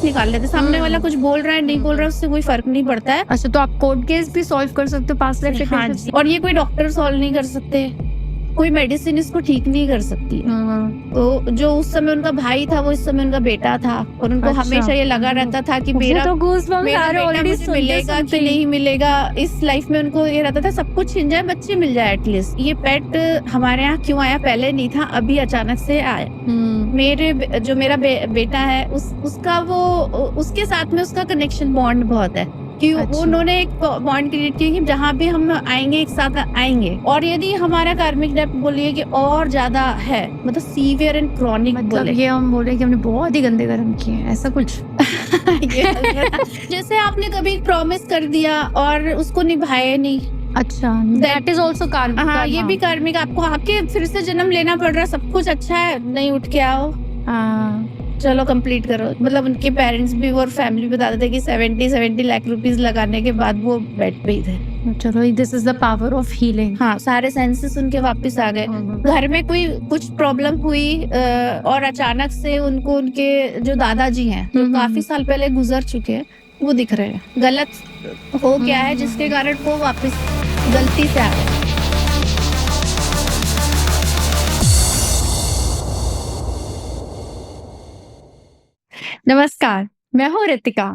निकाल लेते। सामने वाला कुछ बोल रहा है नहीं बोल रहा है उससे कोई फर्क नहीं पड़ता है। अच्छा, तो आप कोर्ट केस भी सॉल्व कर सकते हो पास्ट लाइफ हाँ जी, और ये कोई डॉक्टर सॉल्व नहीं कर सकते, कोई मेडिसिन इसको ठीक नहीं कर सकती है। तो जो उस समय उनका भाई था वो इस समय उनका बेटा था, और उनको अच्छा। हमेशा ये लगा रहता था कि मुझे मेरा तो goosebumps मेरा आ रहे बेटा already मुझे सुनते मिलेगा सुनते कि ही। नहीं मिलेगा। इस लाइफ में उनको ये रहता था सब कुछ छिन जाए, बच्चे मिल जाए एटलीस्ट। ये पेट हमारे यहाँ क्यों आया, पहले नहीं था, अभी अचानक से आया। जो मेरा बेटा है उसका वो उसके साथ में उसका कनेक्शन बॉन्ड बहुत है कि अच्छा। वो उन्होंने एक बॉन्ड क्रिएट किया कि जहाँ भी हम आएंगे एक साथ आएंगे। और यदि हमारा कार्मिक डेप्थ बोलिए कि और ज्यादा है, मतलब सीवियर एंड क्रॉनिक मतलब बोले, ये हम बोले कि हमने बहुत ही गंदे कर्म किए हैं, ऐसा कुछ। जैसे आपने कभी प्रॉमिस कर दिया और उसको निभाए नहीं। अच्छा, दैट इज ऑल्सो कार्मिक। हाँ, ये भी कार्मिक। आपको आके फिर से जन्म लेना पड़ रहा, सब कुछ अच्छा है, नहीं उठ के आओ, चलो कंप्लीट करो। मतलब उनके पेरेंट्स भी और फैमिली बताते थे कि 70 लाख रुपीस लगाने के बाद वो बेड पे ही थे। चलो, this is the power of healing. हाँ, सारे सेंसेस उनके वापस आ गए। घर में कोई कुछ प्रॉब्लम हुई और अचानक से उनको उनके जो दादाजी हैं जो काफी साल पहले गुजर चुके हैं वो दिख रहे हैं। गलत हो गया है जिसके कारण वो वापस गलती से आ गए। नमस्कार, मैं हूँ रितिका।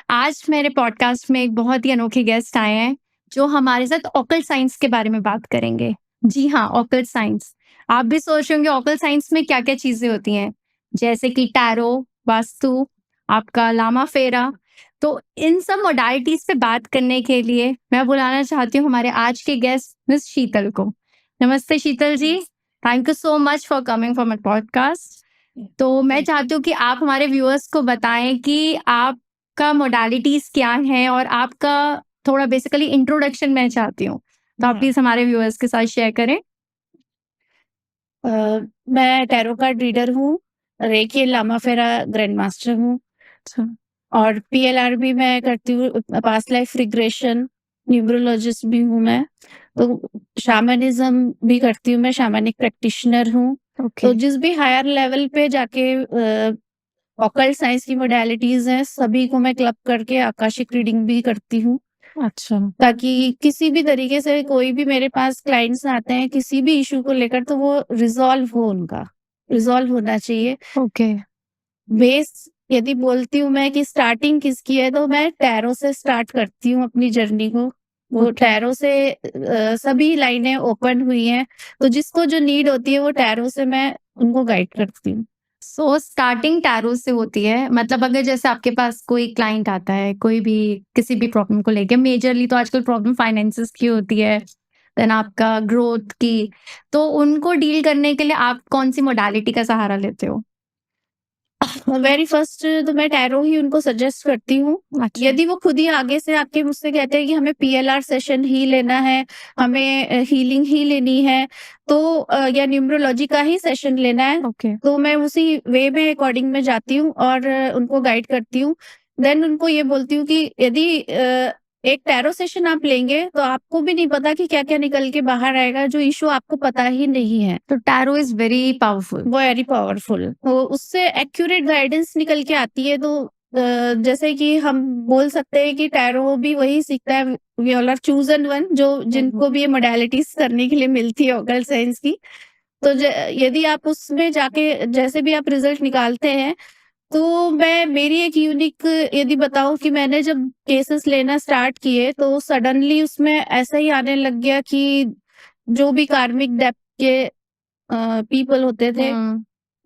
आज मेरे पॉडकास्ट में एक बहुत ही अनोखे गेस्ट आए हैं जो हमारे साथ ऑकल्ट साइंस के बारे में बात करेंगे। जी हाँ, ऑकल्ट साइंस। आप भी सोच रहे होंगे ऑकल्ट साइंस में क्या क्या चीजें होती हैं, जैसे कि टैरो, वास्तु, आपका लामा फेरा। तो इन सब मोडालिटीज पे बात करने के लिए मैं बुलाना चाहती हूँ हमारे आज के गेस्ट मिस शीतल को। नमस्ते Sheetal ji, thank you so much for coming for my podcast. तो मैं चाहती हूँ कि आप हमारे व्यूअर्स को बताएं कि आपका मोडालिटीज क्या है और आपका थोड़ा बेसिकली इंट्रोडक्शन मैं चाहती हूँ, तो आप प्लीज हमारे व्यूअर्स के साथ शेयर करें। मैं टैरो कार्ड रीडर हूँ, रेकी लामा फेरा ग्रैंड मास्टर हूँ, और पीएलआर भी मैं करती हूँ, पास्ट लाइफ रिग्रेशन न्यूमरोलॉजिस्ट भी हूँ मैं। तो शामनिज्म भी करती हूँ, मैं शामनिक प्रैक्टिशनर हूँ। तो जिस भी हायर लेवल पे जाके ऑकल्ट साइंस की मोडालिटीज हैं सभी को मैं क्लब करके आकाशिक रीडिंग भी करती हूँ। अच्छा, ताकि किसी भी तरीके से कोई भी मेरे पास क्लाइंट्स आते हैं किसी भी इशू को लेकर तो वो रिजॉल्व हो, उनका रिजॉल्व होना चाहिए। ओके। बेस यदि बोलती हूँ मैं कि स्टार्टिंग किसकी है तो मैं टैरो से स्टार्ट करती हूँ अपनी जर्नी को। वो टैरो से सभी लाइनें ओपन हुई हैं, तो जिसको जो नीड होती है वो टैरो से मैं उनको गाइड करती हूँ। सो स्टार्टिंग टैरो से होती है, मतलब अगर जैसे आपके पास कोई क्लाइंट आता है कोई भी किसी भी प्रॉब्लम को लेके, मेजरली तो आजकल प्रॉब्लम फाइनेंसेस की होती है, देन आपका ग्रोथ की, तो उनको डील करने के लिए आप कौन सी मोडालिटी का सहारा लेते हो? वेरी फर्स्ट तो मैं टैरो ही उनको सजेस्ट करती हूँ। अच्छा। यदि वो खुद ही आगे से आके मुझसे कहते हैं कि हमें पीएलआर सेशन ही लेना है, हमें हीलिंग ही लेनी है, तो या न्यूमरोलॉजी का ही सेशन लेना है, तो मैं उसी वे में अकॉर्डिंग में जाती हूँ और उनको गाइड करती हूँ। देन उनको ये बोलती हूँ कि यदि एक टैरो सेशन आप लेंगे तो आपको भी नहीं पता कि क्या क्या निकल के बाहर आएगा, जो इशू आपको पता ही नहीं है। तो टैरो इज वेरी पावरफुल, तो उससे एक्यूरेट गाइडेंस निकल के आती है। तो जैसे कि हम बोल सकते हैं कि टैरो भी वही सीखता है, we all are chosen one, जो जिनको भी ये मोडालिटीज करने के लिए मिलती है ऑकल्ट साइंस की। तो यदि आप उसमें जाके जैसे भी आप रिजल्ट निकालते हैं, तो मैं मेरी एक यूनिक यदि बताऊं कि मैंने जब केसेस लेना स्टार्ट किए तो सडनली उसमें ऐसा ही आने लग गया कि जो भी कार्मिक डेप्थ के पीपल होते थे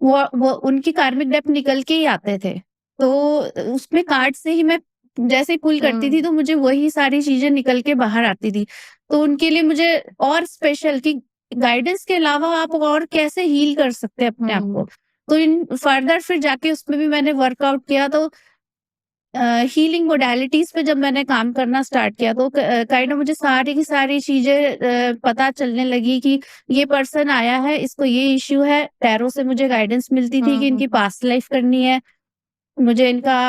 वो उनकी कार्मिक डेप्थ निकल के ही आते थे। तो उसमें कार्ड से ही मैं जैसे ही पुल करती थी तो मुझे वही सारी चीजें निकल के बाहर आती थी। तो उनके लिए मुझे और स्पेशल कि गाइडेंस के अलावा आप और कैसे हील कर सकते हैं अपने आप को। तो इन फर्दर फिर जाके उसमें भी मैंने वर्कआउट किया। तो हीलिंग मोडालिटीज पे जब मैंने काम करना स्टार्ट किया तो काइंड ऑफ मुझे सारी की सारी चीजें पता चलने लगी कि ये पर्सन आया है, इसको ये इश्यू है। टैरो से मुझे गाइडेंस मिलती थी कि इनकी पास्ट लाइफ करनी है, मुझे इनका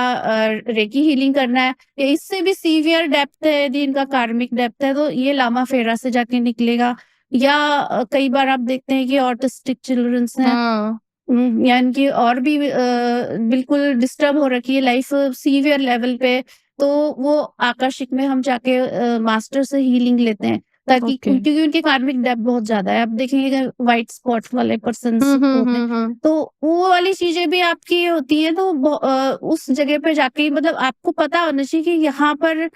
रेकी हीलिंग करना है, या इससे भी सीवियर डेप्थ है यदि इनका कार्मिक डेप्थ है तो ये लामा फेरा से जाके निकलेगा। या कई बार आप देखते हैं कि ऑटिस्टिक चिल्ड्रंस हैं, या इनकी और भी बिल्कुल डिस्टर्ब हो रखी है लाइफ सीवियर लेवल पे, तो वो आकर्षिक में हम जाके मास्टर से हीलिंग लेते हैं, ताकि ओके। क्योंकि उनके कार्मिक डेप्थ बहुत ज्यादा है। आप देखेंगे व्हाइट स्पॉट वाले पर्सन्स होते हैं, तो वो वाली चीजें भी आपकी होती हैं, तो उस जगह पे जाके मतलब आपको पता होना चाहिए कि यहाँ पर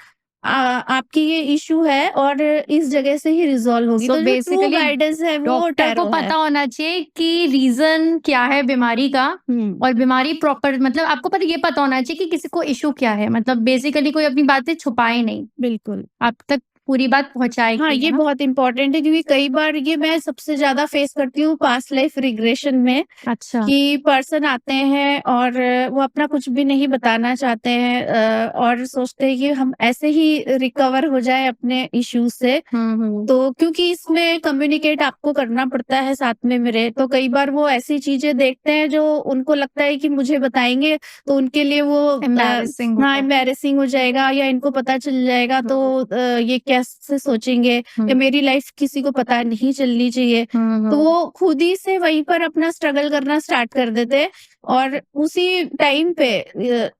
आपकी ये इशू है और इस जगह से ही रिजॉल्व होगी। So तो जो ट्रू basically गाइडेंस है वो डॉक्टर को टैरो है। पता होना चाहिए कि रीजन क्या है बीमारी का, और बीमारी प्रॉपर मतलब आपको ये पता होना चाहिए कि किसी को इशू क्या है, मतलब बेसिकली कोई अपनी बातें छुपाए नहीं, बिल्कुल। आप तक पूरी बात पहुंचाए हाँ, कि, ये है ना? बहुत इम्पोर्टेंट है, क्योंकि कई बार ये मैं सबसे ज़्यादा फेस करती हूँ पास्ट लाइफ रिग्रेशन में, अच्छा। कि पर्सन आते हैं और वो अपना कुछ भी नहीं बताना चाहते हैं, और सोचते हैं कि हम ऐसे ही रिकवर हो जाए अपने इश्यूज से। तो क्योंकि इसमें कम्युनिकेट आपको करना पड़ता है साथ में मेरे, तो कई बार वो ऐसी चीजें देखते हैं जो उनको लगता है कि मुझे बताएंगे तो उनके लिए वो Embarrassing होता हाँ, है। एम्बैरेसिंग हो जाएगा, या इनको पता चल जाएगा तो ये कैसे सोचेंगे, या मेरी लाइफ किसी को पता नहीं चलनी चाहिए। तो वो खुद ही से वहीं पर अपना स्ट्रगल करना स्टार्ट कर देते हैं, और उसी टाइम पे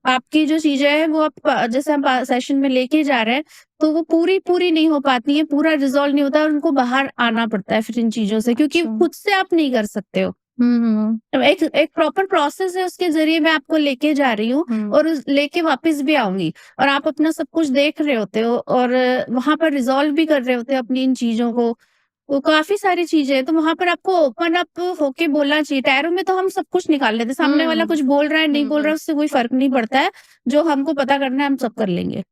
आपकी जो चीजें हैं वो आप जैसे हम सेशन में लेके जा रहे हैं, तो वो पूरी नहीं हो पाती है, पूरा रिजॉल्व नहीं होता, और उनको बाहर आना पड़ता है फिर इन चीजों से, क्योंकि अच्छा। खुद से आप नहीं कर सकते हो। तो एक एक प्रॉपर प्रोसेस है, उसके ज़रिए मैं आपको लेके जा रही हूँ और उस लेके वापस भी आऊँगी, और आप अपना सब कुछ देख रहे होते हो, और वहाँ पर रिज़ॉल्व भी कर रहे होते हो अपनी इन चीज़ों को। तो काफ़ी सारी चीज़ें हैं, तो वहाँ पर आपको ओपन अप होके बोलना चाहिए। टैरो में तो हम सब कुछ निकाल लेते हैं, सामने वाला कुछ बोल रहा है, नहीं बोल रहा है, उससे कोई फ़र्क नहीं पड़ता है। जो हमको पता करना है, हम सब कर लेंगे।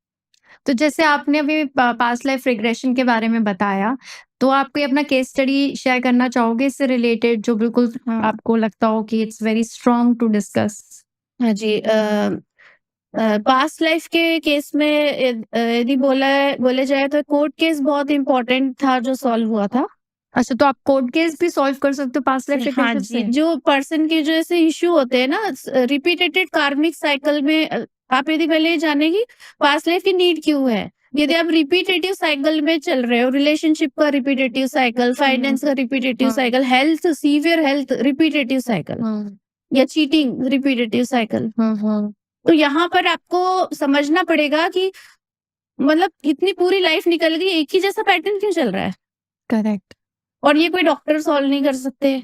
तो जैसे आपने अभी पास्ट लाइफ रिग्रेशन के बारे में बताया, तो आप कोई अपना केस स्टडी शेयर करना चाहोगे इससे रिलेटेड, जो बिल्कुल हाँ। आपको लगता हो कि it's very strong to discuss? हाँ जी। पास्ट लाइफ के केस में यदि बोले जाए तो कोर्ट केस बहुत इम्पोर्टेंट था जो सॉल्व हुआ था। अच्छा, तो आप कोर्ट केस भी सॉल्व कर सकते हो पास्ट लाइफ हाँ रिग्रेशन जी, से? जो पर्सन के जो ऐसे इश्यू होते हैं ना रिपीटेटेड कार्मिक साइकिल में, आप यदि पहले ये जाने की पास्ट लाइफ की नीड क्यों है। यदि आप रिपीटेटिव साइकिल में चल रहे हो, रिलेशनशिप का रिपीटेटिव साइकिल, फाइनेंस का repetitive cycle, health severe health repetitive cycle, या चीटिंग रिपीटेटिव साइकिल, तो यहाँ पर आपको समझना पड़ेगा कि मतलब इतनी पूरी लाइफ निकल गई, एक ही जैसा पैटर्न क्यों चल रहा है। करेक्ट। और ये कोई डॉक्टर सॉल्व नहीं कर सकते,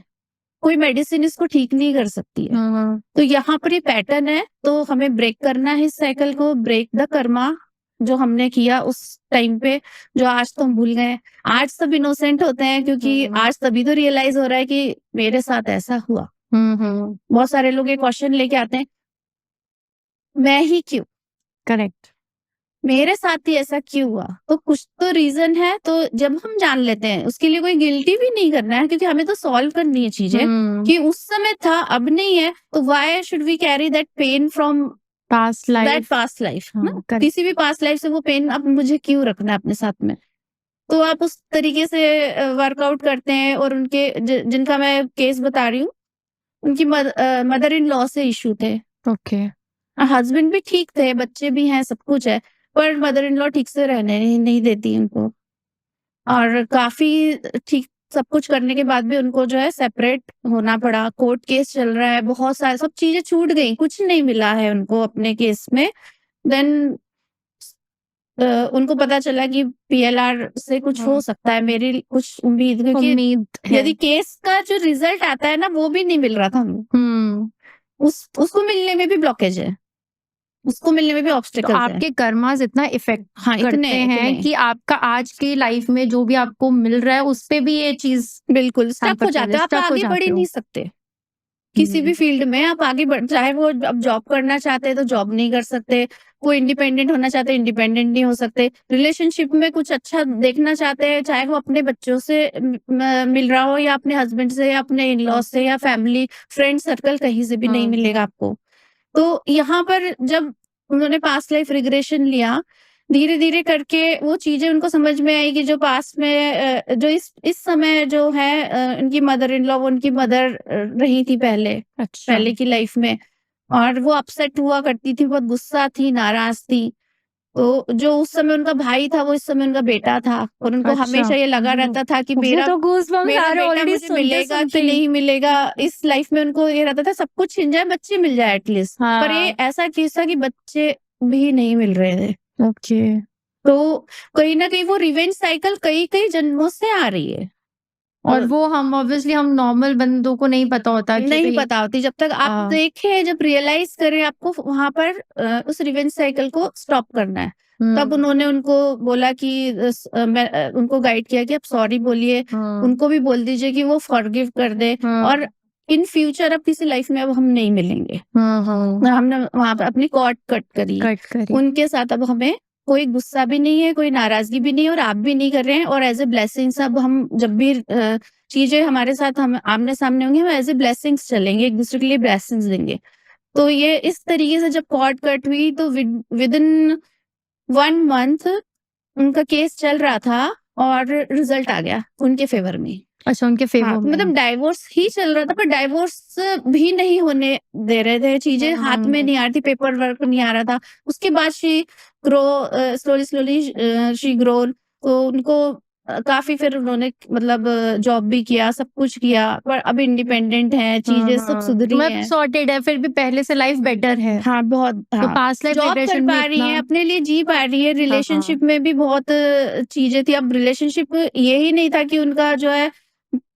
कोई मेडिसिन इसको ठीक नहीं कर सकती है। तो यहाँ पर ये पैटर्न है, तो हमें ब्रेक करना है इस साइकिल को, ब्रेक द कर्मा जो हमने किया उस टाइम पे, जो आज तो हम भूल गए। आज सब इनोसेंट होते हैं, क्योंकि आज तभी तो रियलाइज हो रहा है कि मेरे साथ ऐसा हुआ। बहुत सारे लोग ये क्वेश्चन लेके आते हैं, मैं ही क्यों, करेक्ट। मेरे साथ ही ऐसा क्यों हुआ। तो कुछ तो रीजन है, तो जब हम जान लेते हैं, उसके लिए कोई गिल्टी भी नहीं करना है, क्योंकि हमें तो सॉल्व करनी है चीजें, कि उस समय था अब नहीं है, तो why should we carry that pain from past that life. Past life ना। करेक्ट। किसी भी पास्ट लाइफ से वो पेन अब मुझे क्यों रखना है अपने साथ में। तो आप उस तरीके से वर्कआउट करते हैं, और उनके जिनका मैं केस बता रही हूँ, उनकी मदर इन लॉ से इशू थे। ओके। हस्बैंड भी ठीक थे, बच्चे भी हैं, सब कुछ है, पर मदर इन लॉ ठीक से रहने नहीं देती उनको, और काफ़ी ठीक सब कुछ करने के बाद भी उनको जो है सेपरेट होना पड़ा। कोर्ट केस चल रहा है, बहुत सारे सब चीज़ें छूट गई, कुछ नहीं मिला है उनको अपने केस में। देन उनको पता चला कि पीएलआर से कुछ हो सकता है, मेरी कुछ उम्मीद, क्योंकि उम्मीद है। यदि केस का जो रिजल्ट आता है ना, वो भी नहीं मिल रहा था हमें। उसको मिलने में भी ब्लॉकेज है, उसको मिलने में भी तो ऑब्स्टिकल्स है। आपके कर्मास इतना इफेक्ट हाँ, करते इतने हैं कि आपका आज की लाइफ में जो भी आपको मिल रहा है उस पे भी ये चीज बिल्कुल स्टक हैम्पर हो कर जाते रही हो, है, आप स्टक हो आगे बढ़ जाते ही हो। नहीं सकते। किसी भी फील्ड में आप आगे बढ़, चाहे वो अब जॉब करना चाहते हैं तो जॉब नहीं कर सकते, कोई इंडिपेंडेंट होना चाहते हैं इंडिपेंडेंट नहीं हो सकते, रिलेशनशिप में कुछ अच्छा देखना चाहते हैं, चाहे वो अपने बच्चों से मिल रहा हो, या अपने हस्बैंड से, या अपने इन लॉज से, या फैमिली फ्रेंड सर्कल, कहीं से भी नहीं मिलेगा आपको। तो यहाँ पर जब उन्होंने पास्ट लाइफ रिग्रेशन लिया, धीरे-धीरे करके वो चीज़ें उनको समझ में आई कि जो पास्ट में जो इस समय जो है उनकी मदर इन लॉ, वो उनकी मदर रही थी पहले, पहले की लाइफ में, और वो अपसेट हुआ करती थी, बहुत गुस्सा थी, नाराज़ थी। तो जो उस समय उनका भाई था वो इस समय उनका बेटा था और उनको अच्छा। हमेशा ये लगा रहता था कि मुझे मेरा तो गूज़बम्स आ मेरा रहे बेटा ऑलरेडी मुझे मिलेगा सुनते-सुनते कि ही। नहीं मिलेगा। इस लाइफ में उनको ये रहता था सब कुछ छिन जाए, बच्चे मिल जाए एटलीस्ट। पर ये हाँ, ऐसा केस था कि बच्चे भी नहीं मिल रहे थे। ओके। तो कहीं न कहीं वो रिवेंज साइकिल कई-कई जन्मों से आ रही है। और वो हम ऑब्वियसली हम नॉर्मल बंदों को नहीं पता होता कि नहीं भई पता होती जब तक आप हाँ। देखें, जब रियलाइज़ करें आपको वहाँ पर उस रिवेंज साइकिल को स्टॉप करना है। तब हुँ, उन्होंने उनको बोला कि उनको गाइड किया कि आप सॉरी बोलिए, हुँ, उनको भी बोल दीजिए कि वो फॉरगिव कर दें और हुँ, इन फ्यूचर अब किसी लाइफ में अब हम नहीं मिलेंगे। हुँ। हमने वहाँ पे अपनी कॉर्ड कट करी। कट करी। उनके साथ अब हमें कोई गुस्सा भी नहीं है, कोई नाराज़गी भी नहीं है और आप भी नहीं कर रहे हैं और एज़ अ ब्लेसिंग्स अब हम जब भी चीज़ें हमारे साथ हम आमने-सामने होंगी, हम एज़ अ ब्लेसिंग्स चलेंगे, एक-दूसरे के लिए ब्लेसिंग्स देंगे। तो ये इस तरीके से जब कॉर्ड कट हुई तो विदिन 1 मंथ उनका केस चल रहा था और रिज़ल्ट आ गया उनके फ़ेवर में। अच्छा उनके हाँ, फ़ेवर में। मतलब डाइवोर्स ही चल रहा था पर डाइवोर्स भी नहीं होने दे रहे थे, चीज़ें हाथ में हुँ, नहीं आ रही थी, पेपर वर्क नहीं आ रहा था। उसके बाद स्लोली शी ग्रोन तो उनको काफ़ी फिर उन्होंने मतलब जॉब भी किया, सब कुछ किया पर अब इंडिपेंडेंट हैं, चीज़ें सब सुधरी मतलब हैं। सॉर्टेड है फिर भी पहले से लाइफ बेटर है। हाँ, बहुत तो हाँ, पास्ट लाइफ जॉब कर रिग्रेशन भी पा रही इतना हैं, अपने लिए जी पा रही है, हाँ। रिलेशनशिप में भी बहुत चीज़ें थी। अब रिलेशनशिप ये ही नहीं था कि उनका जो है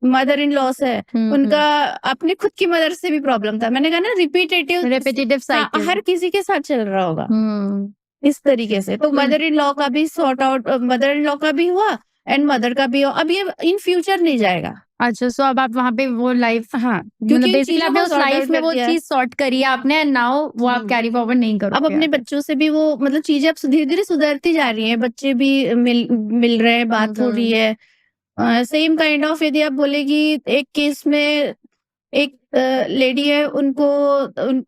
मदर इन लॉ से है, उनका हुँ, अपनी खुद की मदर से भी प्रॉब्लम था। मैंने कहा ना रिपिटेटिव रिपिटिटिव हाँ, साइकिल। हर किसी के साथ चल रहा होगा, हुँ, इस तरीके से। तो तो मदर इन लॉ का भी sort out mother in law का भी हुआ एंड मदर का भी हुआ। अब ये इन फ्यूचर नहीं जाएगा। अच्छा सो अब आप वहाँ पे वो लाइफ हाँ, मतलब क्योंकि इन बेसिकली चीज़ों आपने को उस सॉर्ट लाइफ आउट में कर वो दिया है। चीज़ सॉर्ट करी है आपने एंड नाउ वो आप हुँ। कैरी फॉरवर्ड नहीं अब करोगे अपने आगे। बच्चों से भी वो मतलब चीज़ें अब धीरे-धीरे सुधरती जा रही हैं, बच्चे भी मिल मिल रहे हैं, हुँ, बात हो रही हुँ। है। सेम काइंड ऑफ यदि आप बोले कि एक केस में एक लेडी है उनको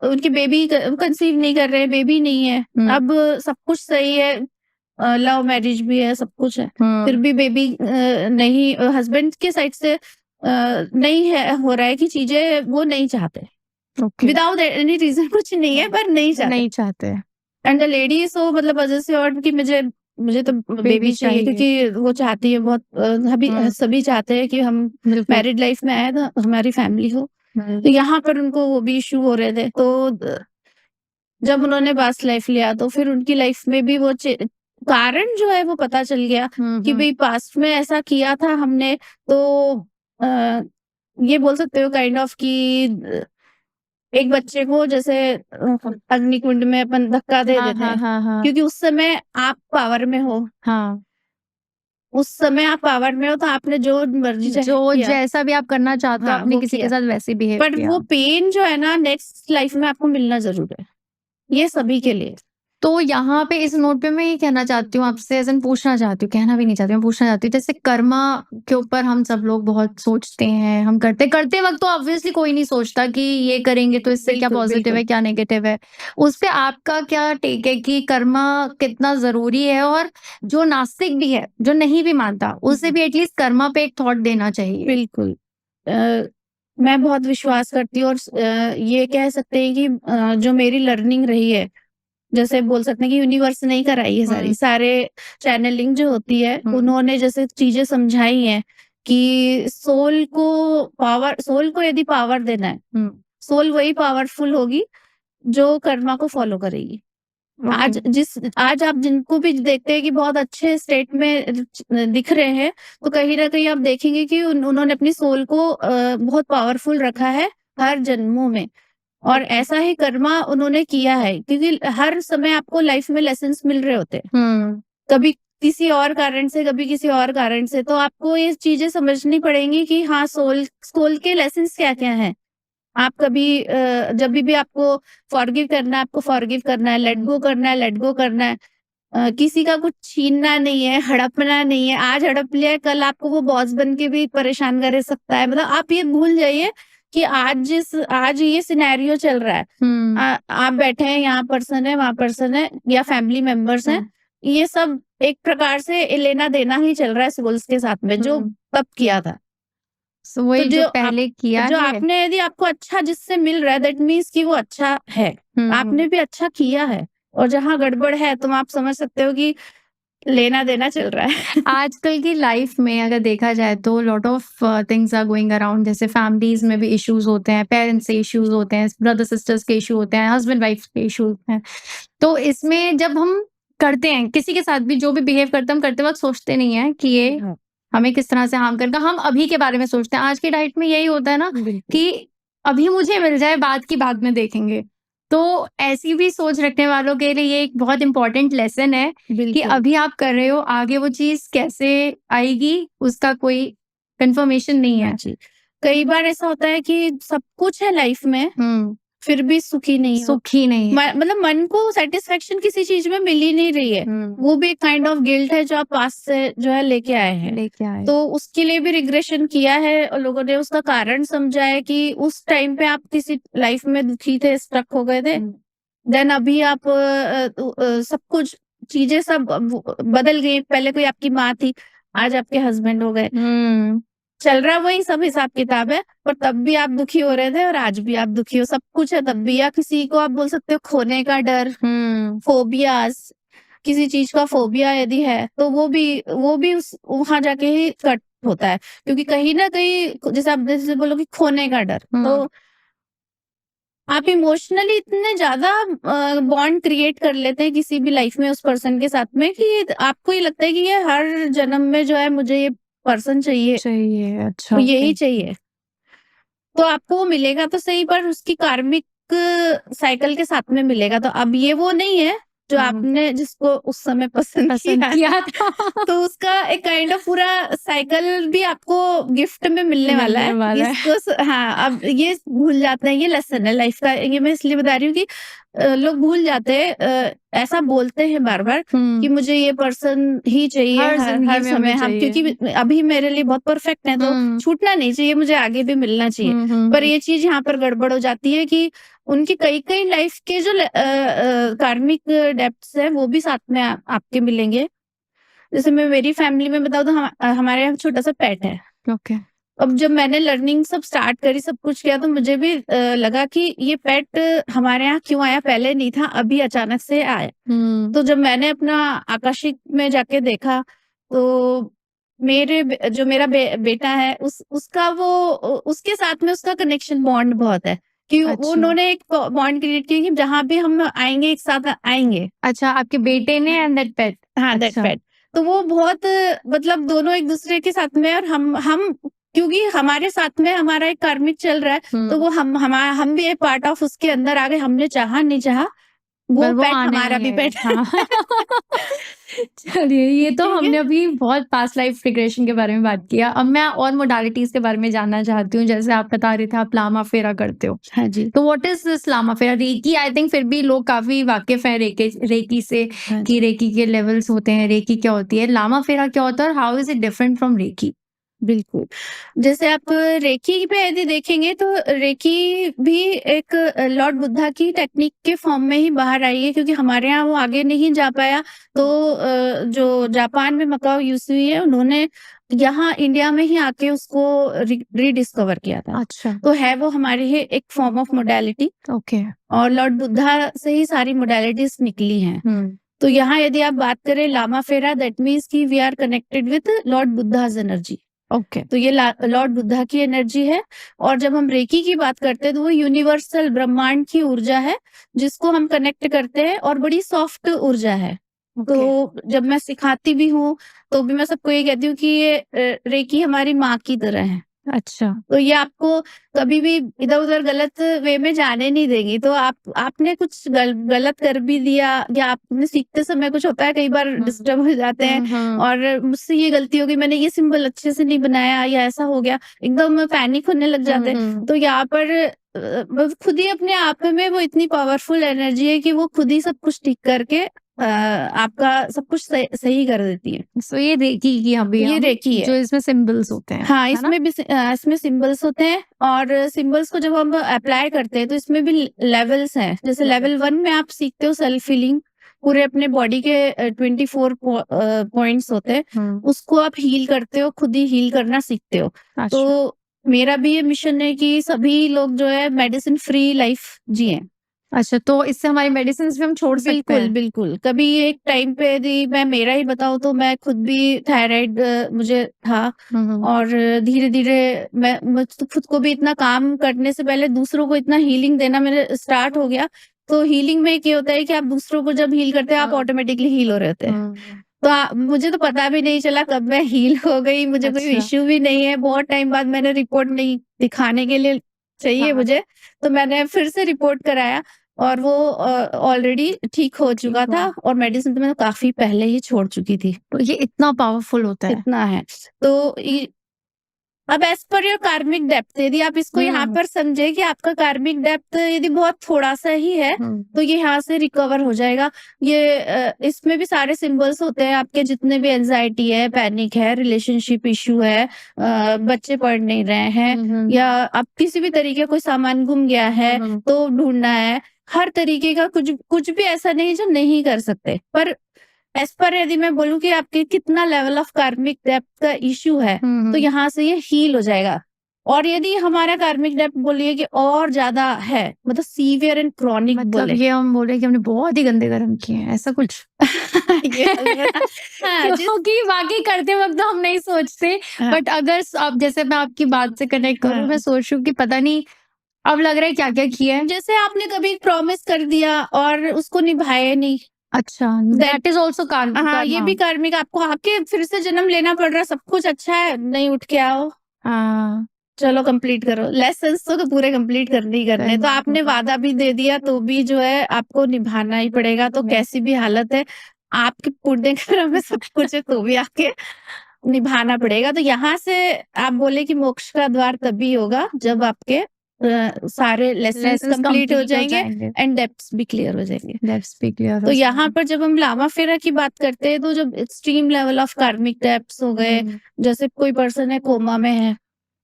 उनकी बेबी कंसीव नहीं कर रहे हैं, बेबी नहीं है। हुँ, अब सब कुछ सही है, लव मैरिज भी है, सब कुछ है। फिर हुँ, भी बेबी नहीं हस्बैंड के साइड से नहीं है हो रहा है कि चीज़ें वो नहीं चाहते। ओके। विदाउट एनी रीज़न कुछ नहीं है पर नहीं चाहते। नहीं चाहते, एंड द लेडी सो मतलब पजेसिव कि मुझे मुझे तो बेबी बेबी चाहिए चाहिए। क्योंकि वो चाहती है बहुत हुँ, सभी चाहते हैं कि हम बिल्कुल। मैरिड लाइफ में आए तो हमारी फैमिली हो। हुँ, तो यहाँ पर उनको वो भी इश्यू हो रहे थे। तो जब उन्होंने पास्ट लाइफ लिया तो फिर उनकी लाइफ में भी वो कारण जो है वो पता चल गया हुँ, कि हुँ। भई पास्ट में ऐसा किया था हमने तो अ, ये बोल सकते हो काइंड ऑफ कि एक बच्चे को जैसे अग्निकुंड में अपन धक्का दे हाँ, देते हाँ, हैं, हाँ, हाँ। क्योंकि उस समय आप पावर में हो, हाँ, उस समय आप पावर में हो तो आपने जो मर्ज़ी चाहे जो किया। जैसा भी आप करना चाहते हो हाँ, आपने वो किसी के किया। साथ वैसे बिहेव बट किया। वो पेन जो है ना नेक्स्ट लाइफ में आपको मिलना ज़रूर है। ये सभी के लिए। तो यहाँ पे इस नोट पे मैं ये कहना चाहती हूँ आपसे एज़ इन पूछना चाहती हूँ, कहना भी नहीं चाहती, मैं पूछना चाहती हूँ जैसे कर्मा के ऊपर हम सब लोग बहुत सोचते हैं, हम करते वक़्त तो ऑब्वियसली कोई नहीं सोचता कि ये करेंगे तो इससे क्या बिल्कुल, पॉज़िटिव बिल्कुल। है, क्या नेगेटिव है। उस पे आपका क्या टेक है कि कर्मा कितना ज़रूरी है और जो नास्तिक भी है, जो नहीं भी मानता, उसे भी एटलीस्ट कर्मा पे एक थॉट देना चाहिए? बिल्कुल। अ, मैं बहुत विश्वास करती हूँ और ये कह सकते हैं कि जो मेरी लर्निंग रही है, जैसे बोल सकते हैं कि यूनिवर्स ने ही कराई है हुँ, सारे चैनलिंग जो होती है, हुँ, उन्होंने जैसे चीज़ें समझाई हैं कि सोल को यदि पावर देना है, हुँ। सोल वही पावरफुल होगी जो कर्मा को फ़ॉलो करेगी। ओके। आज आप जिनको भी देखते हैं कि बहुत अच्छे स्टेट में दिख रहे हैं, तो कहीं न कहीं आप देखेंगे कि उन्होंने अपनी सोल को बहुत पावरफुल रखा है हर जन्मों में और ओके। ऐसा ही कर्मा उन्होंने किया है क्योंकि हर समय आपको लाइफ में लेसन्स मिल रहे होते हैं। हुँ, कभी किसी और कारण से, कभी किसी और कारण से, तो आपको ये चीज़ें समझनी पड़ेंगी कि हाँ, सोल सोल के लेसन्स क्या-क्या हैं। आप कभी जभी भी आपको फॉरगिव करना है, आपको फॉरगिव करना है, लेट गो करना है। किसी का कुछ छीनना नहीं है, हड़पना नहीं है। आज हड़प लिया है, कल आपको वो बॉस बन के भी परेशान कर सकता है। मतलब आप ये भूल जाइए कि आज ये सिनेरियो चल रहा है। हुँ, आप बैठे हैं, यहाँ पर्सन है, वहाँ पर्सन है या फैमिली मेंबर्स हैं। हुँ, ये सब एक प्रकार से लेना-देना ही चल रहा है सोल्स के साथ में, जो हुँ। तब किया था। सो तो वही जो पहले किया जो है आपने यदि आपको अच्छा जिससे मिल रहा है दैट मीन्स कि वो अच्छा है। हुँ, आपने भी अच्छा किया है। और जहाँ गड़बड़ है तो आप समझ सकते हो कि लेना देना चल रहा है। आजकल की लाइफ में अगर देखा जाए तो lot of things are going around, जैसे फैमिलीज में भी इश्यूज होते हैं, पेरेंट्स से इश्यूज होते हैं, ब्रदर सिस्टर्स के इशू होते हैं, हस्बैंड वाइफ के इशू होते हैं। तो इसमें जब हम करते हैं किसी के साथ भी, जो भी बिहेव करते हैं, हम करते वक्त सोचते नहीं है कि ये हाँ, हमें किस तरह से हार्म करेगा, हम अभी के बारे में सोचते हैं। आज की डाइट में यही होता है ना बिल्कुल। कि अभी मुझे मिल जाए, बाद की बाद में देखेंगे। तो ऐसी भी सोच रखने वालों के लिए ये एक बहुत इंपॉर्टेंट लेसन है कि बिल्कुल। अभी आप कर रहे हो, आगे वो चीज कैसे आएगी उसका कोई कंफर्मेशन नहीं हाँ है। जी। कई बार ऐसा होता है कि सब कुछ है लाइफ में, फिर भी सुखी नहीं हो। सुख ही नहीं है। मतलब मन को सेटिस्फेक्शन किसी चीज में मिल ही नहीं रही है। वो भी एक काइंड ऑफ गिल्ट है जो आप पास से जो है लेके आए हैं। लेके आए। तो उसके लिए भी रिग्रेशन किया है और लोगों ने उसका कारण समझा है कि उस टाइम पे आप किसी लाइफ में दुखी थे, स्ट्रक हो गए थे। देन अभी आप सब कुछ चीजें सब बदल गई। पहले कोई आपकी माँ थी, आज आपके हस्बैंड हो गए। चल रहा वही सब हिसाब किताब है, पर तब भी आप दुखी हो रहे थे और आज भी आप दुखी हो। सब कुछ है तब भी। या किसी को आप बोल सकते हो खोने का डर, फोबियाज, किसी चीज का फोबिया यदि है तो वो भी उस वहां जाके ही कट होता है। क्योंकि कहीं ना कहीं जैसे आप जैसे बोलो कि खोने का डर, तो आप इमोशनली इतने ज्यादा बॉन्ड क्रिएट कर लेते हैं किसी भी लाइफ में उस पर्सन के साथ में कि आपको ये लगता है कि ये हर जन्म में जो है मुझे ये पर्सन चाहिए, अच्छा, तो यही चाहिए। तो आपको वो मिलेगा तो सही, पर उसकी कार्मिक साइकिल के साथ में मिलेगा। तो अब ये वो नहीं है जो आपने जिसको उस समय पसंद किया था। तो उसका एक काइंड ऑफ पूरा साइकिल भी आपको गिफ्ट में मिलने वाला है। हाँ, अब ये भूल जाते हैं, ये लेसन है लाइफ का। ये मैं इसलिए बता रही हूँ कि लोग भूल जाते हैं, ऐसा बोलते हैं बार बार कि मुझे ये पर्सन ही चाहिए हर समय। हम क्योंकि अभी मेरे लिए बहुत परफेक्ट है तो छूटना नहीं चाहिए, मुझे आगे भी मिलना चाहिए। पर ये चीज यहाँ पर गड़बड़ हो जाती है कि उनकी कई कई लाइफ के जो कार्मिक डेप्थ्स है वो भी साथ में आपके मिलेंगे। जैसे मैं मेरी फैमिली में बताऊँ तो हमारे यहाँ छोटा सा पेट है। ओके। अब जब मैंने लर्निंग सब स्टार्ट करी, सब कुछ किया, तो मुझे भी लगा कि ये पेट हमारे यहाँ क्यों आया, पहले नहीं था, अभी अचानक से आया। तो जब मैंने अपना आकाशिक में जाके देखा तो जो मेरा बेटा है उसका उसके साथ में उसका कनेक्शन बॉन्ड बहुत है कि वो उन्होंने एक बॉन्ड क्रिएट किया कि जहाँ भी हम आएंगे एक साथ आएंगे। अच्छा, आपके बेटे ने एंड दैट पेट? हाँ, दैट पेट। तो वो बहुत मतलब दोनों एक दूसरे के साथ में, और हम क्योंकि हमारे साथ में हमारा एक कार्मिक चल रहा है तो वो हम भी एक पार्ट ऑफ उसके अंदर आ गए। हमने चाहा नहीं चाहा, वो पेट हमारा भी पेट। चलिए, ये तो हमने अभी बहुत पास्ट लाइफ रिग्रेशन के बारे में बात किया। अब मैं और मोडालिटीज के बारे में जानना चाहती हूँ। जैसे आप बता रहे थे आप लामा फेरा करते हो। हाँ जी। तो व्हाट इज दिस लामा फेरा? रेकी, आई थिंक फिर भी लोग काफी वाकिफ हैं रेकी से, कि रेकी के लेवल्स होते हैं, रेकी क्या होती है, लामा फेरा क्या होता है, और how is it different from reiki? बिल्कुल। जैसे आप रेकी पे यदि देखेंगे तो रेकी भी एक लॉर्ड बुद्धा की टेक्निक के फॉर्म में ही बाहर आई है, क्योंकि हमारे यहाँ वो आगे नहीं जा पाया। तो जो जापान में मकाओ यूसुई है, उन्होंने यहाँ इंडिया में ही आके उसको रीडिस्कवर किया था। अच्छा। तो है वो हमारी ही एक फॉर्म ऑफ मोडालिटी। ओके। और लॉर्ड बुद्धा से ही सारी मोडालिटीज निकली हैं। तो यहाँ यदि आप बात करें लामा फेरा, दैट मीन्स कि we are connected with lord Buddha's energy. Okay. तो ये लॉर्ड बुद्धा की एनर्जी है। और जब हम रेकी की बात करते हैं तो वो यूनिवर्सल ब्रह्मांड की ऊर्जा है जिसको हम कनेक्ट करते हैं, और बड़ी सॉफ्ट ऊर्जा है। तो जब मैं सिखाती भी हूँ तो भी मैं सबको ये कहती हूँ कि ये रेकी हमारी माँ की तरह है। अच्छा। तो ये आपको कभी भी इधर उधर गलत वे में जाने नहीं देगी। तो आपने कुछ गलत कर भी दिया, या आपने सीखते समय कुछ होता है, कई बार डिस्टर्ब हो जाते हैं और मुझसे ये गलती हो गई, मैंने ये सिंबल अच्छे से नहीं बनाया, या ऐसा हो गया, एकदम पैनिक होने लग जाते हैं। तो यहाँ पर खुद ही अपने आप में वो इतनी पावरफुल एनर्जी है कि वो खुद ही सब कुछ ठीक करके आपका सब कुछ सही कर देती है। सो ये रेकी की अभी ये रेकी है जो इसमें सिंबल्स होते हैं। हाँ, इसमें भी इसमें सिंबल्स होते हैं, और सिंबल्स को जब हम अप्लाई करते हैं तो इसमें भी लेवल्स हैं। जैसे लेवल 1 में आप सीखते हो सेल्फ हीलिंग, पूरे अपने बॉडी के 24 पॉइंट्स होते हैं, उसको आप हील करते हो, खुद ही हील करना सीखते हो। तो मेरा भी ये मिशन है कि सभी लोग जो है मेडिसिन फ्री लाइफ जिए। अच्छा, तो इससे हमारी मेडिसिन भी हम छोड़ सकते बिल्कुल, हैं? बिल्कुल। कभी एक टाइम पे यदि मैं मेरा ही बताऊँ तो मैं खुद भी थायराइड मुझे था और धीरे-धीरे मैं तो खुद को भी इतना काम करने से पहले दूसरों को इतना हीलिंग देना मेरे स्टार्ट हो गया। तो हीलिंग में क्या होता है कि आप दूसरों को जब हील करते हैं, आप हाँ। ऑटोमेटिकली हील हो रहे होते हैं। हुँ। तो मुझे तो पता भी नहीं चला कब मैं हील हो गई, मुझे कोई अच्छा। इश्यू भी नहीं है। बहुत टाइम बाद मैंने रिपोर्ट नहीं दिखाने के लिए चाहिए हाँ। मुझे, तो मैंने फिर से रिपोर्ट कराया और वो ऑलरेडी ठीक हो चुका ठीक था हुआ। और मेडिसिन तो मैं काफ़ी पहले ही छोड़ चुकी थी। तो ये इतना पावरफुल होता है। इतना है। तो अब एज़ पर योर कार्मिक डेप्थ यदि आप इसको यहाँ हुँ। पर समझे कि आपका कार्मिक डेप्थ यदि बहुत थोड़ा-सा ही है, हुँ। तो ये यहाँ से रिकवर हो जाएगा। ये इसमें भी सारे सिंबल्स होते हैं आपके जितने भी एंग्ज़ायटी है, पैनिक है, रिलेशनशिप इश्यू है, बच्चे पढ़ नहीं रहे हैं या आप किसी भी तरीके कोई सामान गुम गया है, तो ढूँढना है। हर तरीके का कुछ कुछ भी ऐसा नहीं है जो नहीं कर सकते। पर एज़ पर यदि मैं बोलूँ कि आपके कितना लेवल ऑफ कार्मिक डेप्थ का इश्यू है, तो यहाँ से ये हील हो जाएगा। और यदि हमारा कार्मिक डेप्थ बोलिए कि और ज़्यादा है, मतलब सीवियर एंड क्रॉनिक मतलब बोले। ये हम बोले कि हमने बहुत ही गंदे कर्म किए हैं, ऐसा कुछ? ये हाँ, क्योंकि बाकी करते वक़्त तो हम नहीं सोचते, हाँ, बट अगर अब जैसे मैं आपकी बात से कनेक्ट करूँ, हाँ। मैं सोच रही हूँ कि पता नहीं अब लग रहा है क्या-क्या किया है। जैसे आपने कभी प्रॉमिस कर दिया और उसको निभाया नहीं, अच्छा, दैट इज़ आल्सो हाँ, ये कर्मा। भी कार्मिक आपको आके फिर से जन्म लेना पड़ रहा है, सब कुछ अच्छा है, नहीं उठ के आओ। हाँ, चलो कंप्लीट करो। लेसन्स तो पूरे कंप्लीट करने ही करने हैं। तो आपने वादा भी दे दिया तो भी जो है आपको निभाना ही पड़ेगा। तो कैसी भी हालत है, आपके पुण्य कर्म में सब कुछ है तो भी आपके निभाना पड़ेगा। तो यहाँ से आप बोले कि मोक्ष का द्वार तभी होगा जब आपके सारे लेसन्स लेसन्स कंप्लीट हो कंप्लीट हो जाएंगे जाएँगे। एंड डेप्थ्स भी क्लियर हो जाएंगे। लेट्स बी क्लियर तो हो यहाँ जाएँगे। पर जब हम लामा फेरा की बात करते हैं तो जब एक्सट्रीम लेवल ऑफ कार्मिक डेप्थ्स हो गए, जैसे कोई पर्सन है कोमा में है,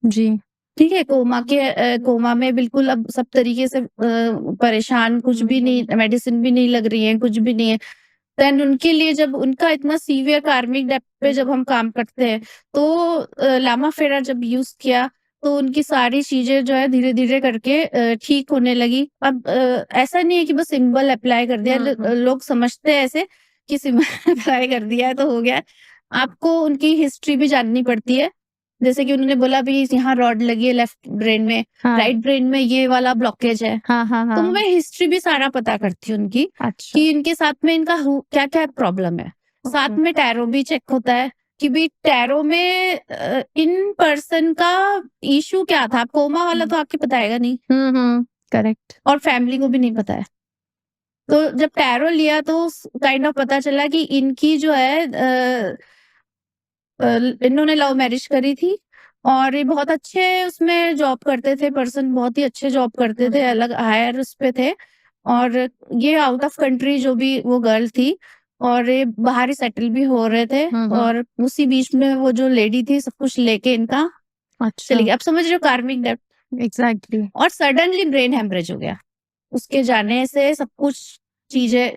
जी। ठीक है, कोमा में बिल्कुल अब सब तरीके से परेशान, कुछ भी नहीं, मेडिसिन भी नहीं लग रही है, कुछ भी नहीं है। देन उनके लिए जब उनका इतना सीवियर कार्मिक डेप्थ पे जब हम काम करते हैं, तो लामा फेरा जब यूज़ किया, तो उनकी सारी चीज़ें जो है धीरे-धीरे करके ठीक होने लगी। अब ऐसा नहीं है कि बस सिंबल अप्लाई कर दिया, लोग समझते हैं ऐसे कि सिंबल अप्लाई कर दिया है तो हो गया है। आपको उनकी हिस्ट्री भी जाननी पड़ती है। जैसे कि उन्होंने बोला अभी यहाँ रॉड लगी है लेफ्ट ब्रेन में, हाँ। राइट ब्रेन में ये वाला ब्लॉकेज है। हाँ, हाँ, तो हाँ। मैं हिस्ट्री भी सारा पता करती हूँ उनकी अच्छा। कि इनके साथ में इनका क्या-क्या प्रॉब्लम है। साथ में टैरो भी चेक होता है कि भई टैरो में इन पर्सन का इश्यू क्या था? कोमा वाला तो आपको बताएगा नहीं करेक्ट। और फैमिली को भी नहीं पता है। तो जब टैरो लिया तो काइंड ऑफ पता चला कि इनकी जो है इन्होंने लव मैरिज करी थी और ये बहुत अच्छे उसमें जॉब करते थे, पर्सन बहुत ही अच्छे जॉब करते थे, अलग हायर उस पे थे और ये आउट ऑफ कंट्री जो भी वो गर्ल थी और ये बाहर ही सेटल भी हो रहे थे और उसी बीच में वो जो लेडी थी सब कुछ लेके इनका अच्छा। चली गई। अब समझ रहे हो कार्मिक डेप्थ। एग्ज़ैक्टली। और सडनली ब्रेन हेमरेज हो गया। उसके जाने से सब कुछ चीज़ें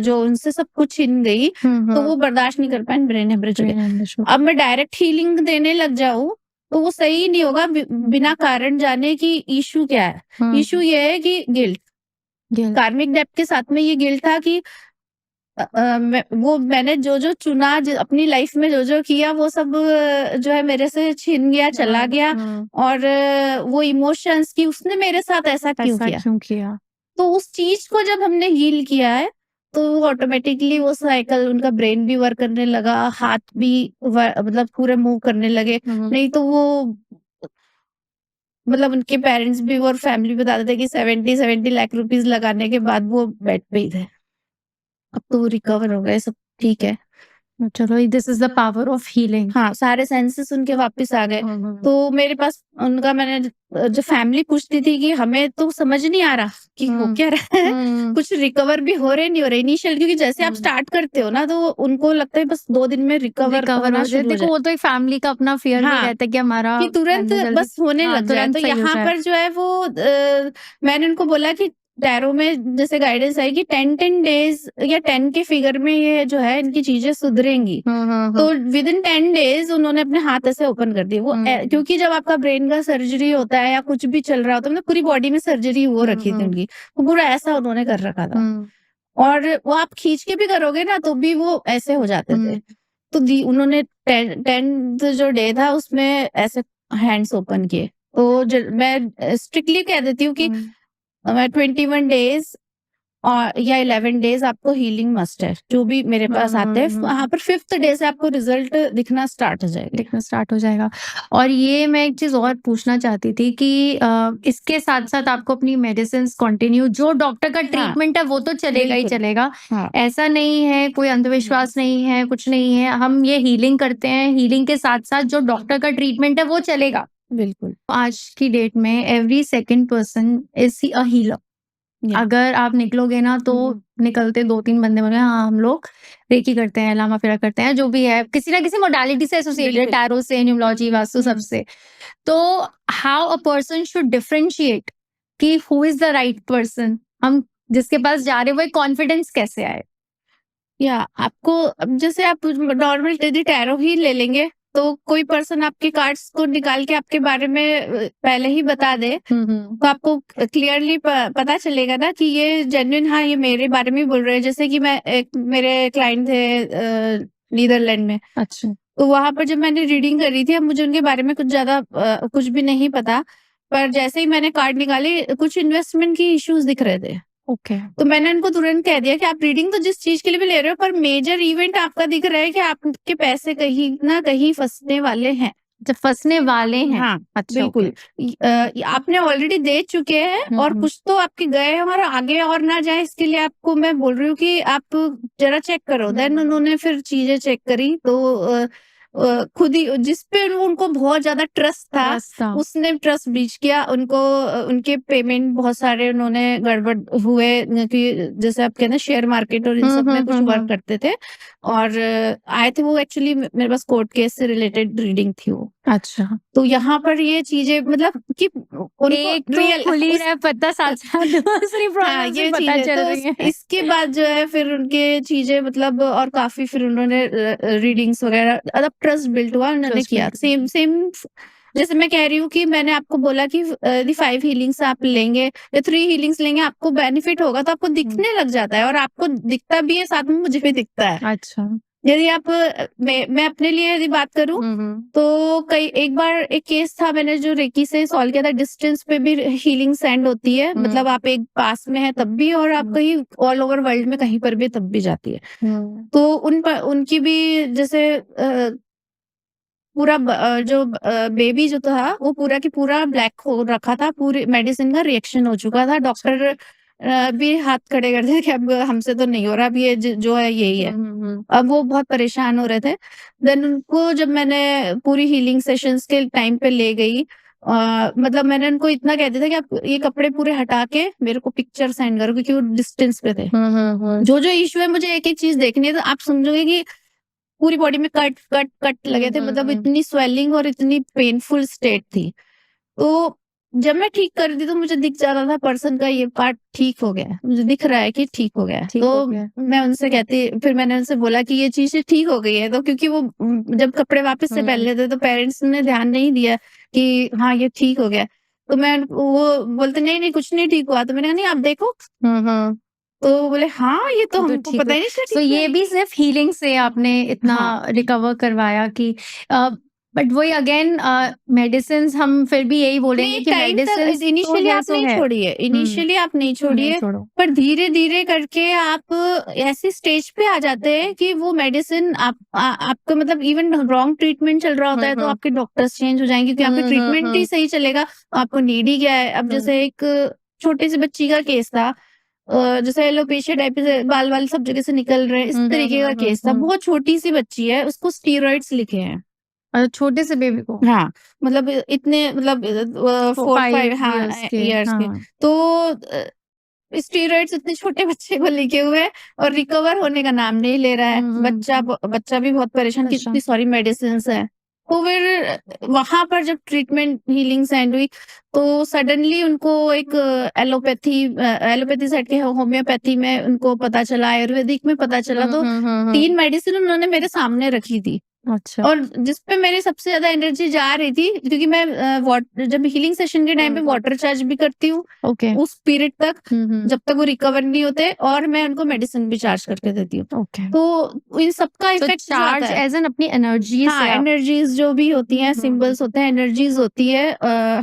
जो उनसे सब कुछ छिन गई, तो वो बर्दाश्त नहीं कर पाए, ब्रेन हेमरेज हो गया। अब मैं डायरेक्ट हीलिंग देने लग जाऊँ, तो वो सही नहीं होगा बिना कारण जाने कि इश्यू क्या है। इश्यू ये है कि गिल्ट। कार्मिक डेप्थ के साथ में ये गिल्ट था कि मैंने जो-जो चुना अपनी लाइफ में जो-जो किया वो सब जो है मेरे से छिन गया, चला गया और वो इमोशंस कि उसने मेरे साथ ऐसा क्यों किया? तो उस चीज़ को जब हमने हील किया है, तो ऑटोमेटिकली वो साइकिल उनका ब्रेन भी वर्क करने लगा, हाथ भी मतलब पूरे मूव करने लगे। नहीं तो वो मतलब उनके पेरेंट्स भी और फैमिली बताते थे कि 70 लाख रुपीज़ लगाने के बाद वो बेड पे ही थे। अब तो वो रिकवर हो गए, सब ठीक है। चलो, this is the power of healing. हाँ, सारे सेंसेस उनके वापस आ गए। तो मेरे पास उनका मैंने जो फैमिली पूछती थी कि हमें तो समझ नहीं आ रहा कि हो क्या रहा है, कुछ रिकवर भी हो रहे नहीं हो रहे इनिशियल, क्योंकि जैसे आप स्टार्ट करते हो ना तो उनको लगता है बस 2 दिन में रिकवर होना हो जाए। शुरू हो देखो, जाए। वो तो एक फैमिली का अपना फियर भी हाँ, रहता है कि हमारा कि तुरंत फैमिली जल्दी बस होने लग जाए। तुरंत तो सही हो यहाँ जाए। पर जो है वो मैंने उनको बोला कि टैरो में जैसे गाइडेंस है कि 10 डेज या 10 के फिगर में ये जो है इनकी चीजें सुधरेंगी। तो विद इन 10 डेज उन्होंने अपने हाथ ऐसे ओपन कर दिए। वो क्योंकि जब आपका ब्रेन का सर्जरी होता है या कुछ भी चल रहा होता है, मतलब पूरी बॉडी में सर्जरी हो रखी थी उनकी, तो पूरा ऐसा उन्होंने कर रखा था। और वो आप खींच के भी करोगे ना तो भी वो ऐसे हो जाते थे। तो उन्होंने 10th जो डे था उसमें ऐसे हैंड्स ओपन किए। तो मैं स्ट्रिक्टली कह देती हूँ कि मैं 21 डेज और या 11 डेज आपको हीलिंग मस्ट है। जो भी मेरे पास आते हैं वहां पर 5th डे से आपको रिजल्ट दिखना स्टार्ट हो जाएगा। और ये मैं एक चीज और पूछना चाहती थी कि इसके साथ साथ आपको अपनी मेडिसिन कंटिन्यू, जो डॉक्टर का ट्रीटमेंट है वो तो चलेगा ही बिल्कुल। चलेगा। हाँ। ऐसा नहीं है, कोई अंधविश्वास नहीं है, कुछ नहीं है। हम ये हीलिंग करते हैं, हीलिंग के साथ साथ जो डॉक्टर का ट्रीटमेंट है वो चलेगा। बिल्कुल। आज की डेट में every second person is a healer. Yeah. अगर आप निकलोगे ना तो निकलते 2-3 बंदे बोले हाँ हम लोग रेकी करते हैं, लामा फेरा करते हैं, जो भी है किसी ना किसी मोडालिटी से एसोसिएटेड, बिल्कुल। टैरो से, न्यूमरोलॉजी, वास्तु, सबसे। तो how a person should differentiate कि who is the right person, हम जिसके पास जा रहे हैं वो कॉन्फिडेंस कैसे आए? या आपको अब जैसे आप नॉर्मल यदि टैरो ही ले लेंगे तो कोई पर्सन आपके कार्ड्स को निकाल के आपके बारे में पहले ही बता दे तो आपको क्लियरली पता चलेगा ना कि ये जेन्युइन, हाँ ये मेरे बारे में बोल रहे हैं। जैसे कि मैं एक मेरे क्लाइंट थे नीदरलैंड में। अच्छा। तो वहां पर जब मैंने रीडिंग करी थी, अब मुझे उनके बारे में कुछ ज्यादा कुछ भी नहीं पता, पर जैसे ही मैंने कार्ड निकाले कुछ इन्वेस्टमेंट की इश्यूज दिख रहे थे। ओके। तो मैंने उनको तुरंत कह दिया कि आप रीडिंग तो जिस चीज के लिए भी ले रहे हो, पर मेजर इवेंट आपका दिख रहा है कि आपके पैसे कहीं ना कहीं फंसने वाले हैं। जब फंसने वाले हैं। हाँ, अच्छा, बिल्कुल। आपने ऑलरेडी दे चुके हैं और कुछ तो आपके गए हैं और आगे और ना जाए, इसके लिए आपको मैं बोल रही हूँ कि आप जरा चेक करो। देन उन्होंने फिर चीजें चेक करी तो खुद ही जिस पे उनको बहुत ज्यादा ट्रस्ट था उसने ट्रस्ट ब्रीच किया। उनको उनके पेमेंट बहुत सारे उन्होंने गड़बड़ हुए कि जैसे आप कहते हैं शेयर मार्केट और इन सब में कुछ वर्क करते थे और आए थे वो। एक्चुअली मेरे पास कोर्ट केस से रिलेटेड रीडिंग थी वो। अच्छा। तो यहाँ पर ये चीजें मतलब कि उनको एक तो खुल ही रहा है पता, साथ साथ दूसरी प्रॉब्लम से पता चल रही है। इसके बाद जो है फिर उनके चीजें मतलब और काफी फिर उन्होंने रीडिंग्स वगैरह मतलब ट्रस्ट बिल्ड हुआ उन्होंने किया। सेम जैसे मैं कह रही हूँ कि मैंने आपको बोला कि 5 हीलिंग्स आप लेंगे या 3 हीलिंग्स लेंगे आपको बेनिफिट होगा, तो आपको दिखने लग जाता है और आपको दिखता भी है, साथ में मुझे भी दिखता है। अच्छा। यदि आप मैं अपने लिए यदि बात करूं तो एक बार एक केस था मैंने जो रेकी से सॉल्व किया था। डिस्टेंस पे भी हीलिंग सेंड होती है, मतलब आप एक पास में है तब भी और आप कहीं ऑल ओवर वर्ल्ड में कहीं पर भी तब भी जाती है। तो उनकी भी जैसे पूरा जो बेबी जो था वो पूरा की पूरा ब्लैक हो रखा था, पूरी मेडिसिन का रिएक्शन हो चुका था। डॉक्टर भी हाथ खड़े कर दिए कि अब हमसे तो नहीं हो रहा, अब ये जो है यही है। अब वो बहुत परेशान हो रहे थे। देन उनको जब मैंने पूरी हीलिंग सेशंस के टाइम पे ले गई मतलब मैंने उनको इतना कह दिया था कि आप ये कपड़े पूरे हटा के मेरे को पिक्चर सेंड करो, क्योंकि वो डिस्टेंस पे थे। जो इशू है मुझे एक एक चीज देखनी है, तो आप समझोगे कि पूरी बॉडी में कट कट कट लगे थे, मतलब इतनी स्वेलिंग और इतनी पेनफुल स्टेट थी। तो जब मैं ठीक कर दी तो मुझे दिख जाता था पर्सन का ये पार्ट ठीक हो गया, मुझे दिख रहा है कि ठीक हो गया। तो मैं उनसे कहती, फिर मैंने उनसे बोला कि ये चीज ठीक हो गई है। तो क्योंकि वो जब कपड़े वापस से पहन लेते तो पेरेंट्स ने ध्यान नहीं दिया कि हाँ ये ठीक हो गया। तो मैं वो बोलते नहीं नहीं कुछ नहीं ठीक हुआ। तो मैंने कहा नहीं आप देखो। तो बोले हाँ ये तो हमको पता ही नहीं। तो ये भी सिर्फ हीलिंग से आपने इतना रिकवर करवाया कि बट वही अगेन मेडिसिन हम फिर भी यही बोलेंगे कि मेडिसिन इनिशियली आप नहीं छोड़िए, इनिशियली आप नहीं छोड़िए, पर धीरे धीरे करके आप ऐसी स्टेज पे आ जाते हैं कि वो मेडिसिन आपका मतलब इवन रॉन्ग ट्रीटमेंट चल रहा होता है तो आपके डॉक्टर्स चेंज हो जाएंगे क्योंकि आपका ट्रीटमेंट ही सही चलेगा। आपको नीड ही क्या है। अब जैसे एक छोटी सी बच्ची का केस था, जैसे एलोपेशिया टाइप से बाल वाल सब जगह से निकल रहे हैं, इस तरीके का केस था। बहुत छोटी सी बच्ची है, उसको स्टीरॉइड्स लिखे हैं छोटे से बेबी को। हाँ मतलब इतने मतलब 4-5 ईयर्स के। तो स्टीरॉइड्स इतने छोटे बच्चे को लिखे हुए हैं और रिकवर होने का नाम नहीं ले रहा है। बच्चा भी बहुत परेशान कि इतनी सारी मेडिसिन है। तो फिर वहाँ पर जब ट्रीटमेंट हीलिंग एंड हुई, तो सडनली उनको एक एलोपैथी साइड के होम्योपैथी में उनको पता चला, आयुर्वेदिक में पता चला, तो 3 मेडिसिन उन्होंने मेरे सामने रखी थी। अच्छा। और जिस पे मेरी सबसे ज़्यादा एनर्जी जा रही थी, क्योंकि मैं जब हीलिंग सेशन के टाइम पे वाटर चार्ज भी करती हूँ ओके। उस पीरियड तक, जब तक वो रिकवर नहीं होते, और मैं उनको मेडिसिन भी चार्ज करके देती हूँ। ओके। तो इन सबका तो इफेक्ट चार्ज एज एन अपनी एनर्जी हाँ, से आप एनर्जीज जो भी होती हैं, सिंबल्स होते हैं, एनर्जीज होती है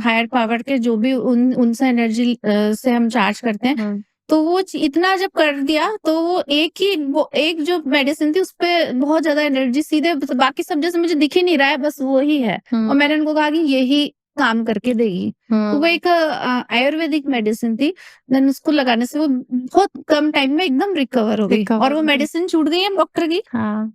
हायर पावर के, जो भी उनसे एनर्जी से हम चार्ज करते हैं। तो वो इतना जब कर दिया, तो वो एक जो मेडिसिन थी, उसपे बहुत ज्यादा एनर्जी सीधे, बाकी सब जैसे मुझे दिख ही नहीं रहा है, बस वो ही है। और मैंने उनको कहा कि यही काम करके देगी। तो वो एक आयुर्वेदिक मेडिसिन थी। देन उसको लगाने से वो बहुत कम टाइम में एकदम रिकवर हो गई, और वो मेडिसिन छूट गई है डॉक्टर की। हाँ।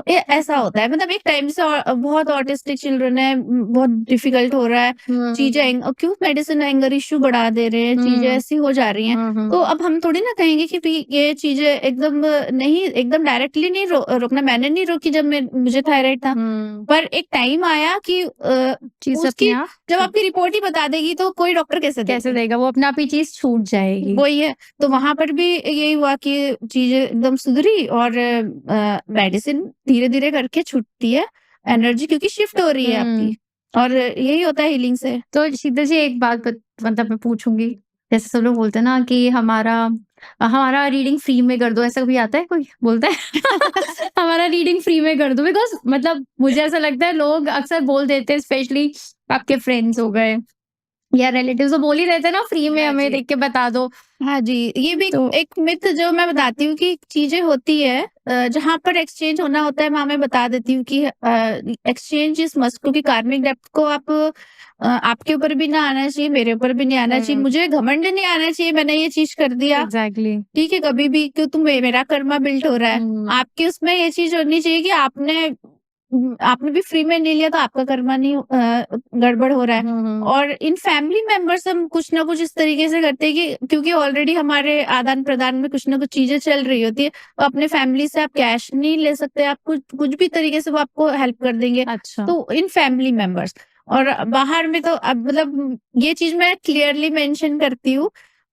ऐसा होता है, मतलब एक टाइम से बहुत ऑटिस्टिक चिल्ड्रन है, बहुत डिफिकल्ट हो रहा है, चीजें क्यों मेडिसिन एंगर इश्यू बढ़ा दे रहे हैं, चीजें ऐसी हो जा रही हैं। तो अब हम थोड़ी ना कहेंगे कि भी ये चीजें एकदम डायरेक्टली नहीं रोकना। मैंने नहीं रोकी जब मुझे थायराइड था, पर एक टाइम आया कि चीज उसकी अपने आप जब आपकी रिपोर्ट ही बता देगी, तो कोई डॉक्टर कैसे देगा, वो अपने आप ही चीज छूट जाएगी। वही है। तो वहां पर भी यही हुआ कि चीजें एकदम सुधरी, और मेडिसिन धीरे धीरे करके छूटती है एनर्जी, क्योंकि शिफ्ट हो रही है आपकी, और यही होता है हीलिंग से। तो शीतल जी एक बात मतलब मैं पूछूंगी, जैसे सब लोग बोलते हैं ना कि हमारा रीडिंग फ्री में कर दो, ऐसा कभी आता है कोई बोलता है हमारा रीडिंग फ्री में कर दो? बिकॉज मतलब मुझे ऐसा लगता है लोग अक्सर बोल देते हैं, स्पेशली आपके फ्रेंड्स हो गए या रिलेटिव्स, तो बोल ही रहते हैं ना फ्री में हाँ हमें जी। देख के बता दो। हाँ जी, ये भी एक मिथ जो मैं बताती हूँ कि चीजें होती है, जहाँ पर एक्सचेंज होना होता है, वहां मैं बता देती हूँ कि एक्सचेंज इस मस्ट, क्योंकि कार्मिक डेप्थ को आपके ऊपर भी ना आना चाहिए, मेरे ऊपर भी नहीं आना चाहिए, मुझे घमंड नहीं आना चाहिए मैंने ये चीज कर दिया। एग्जैक्टली। ठीक है, कभी भी क्यों मेरा कर्मा बिल्ट हो रहा है, आपके उसमें ये चीज होनी चाहिए कि आपने भी फ्री में नहीं लिया, तो आपका कर्मा नहीं गड़बड़ हो रहा है। और इन फैमिली मेंबर्स हम कुछ ना कुछ इस तरीके से करते हैं कि क्योंकि ऑलरेडी हमारे आदान प्रदान में कुछ ना कुछ चीजें चल रही होती है, तो अपने फैमिली से आप कैश नहीं ले सकते, आप कुछ भी तरीके से वो आपको हेल्प कर देंगे। अच्छा। तो इन फैमिली मेंबर्स, और बाहर में तो अब मतलब ये चीज मैं क्लियरली मेंशन करती हूँ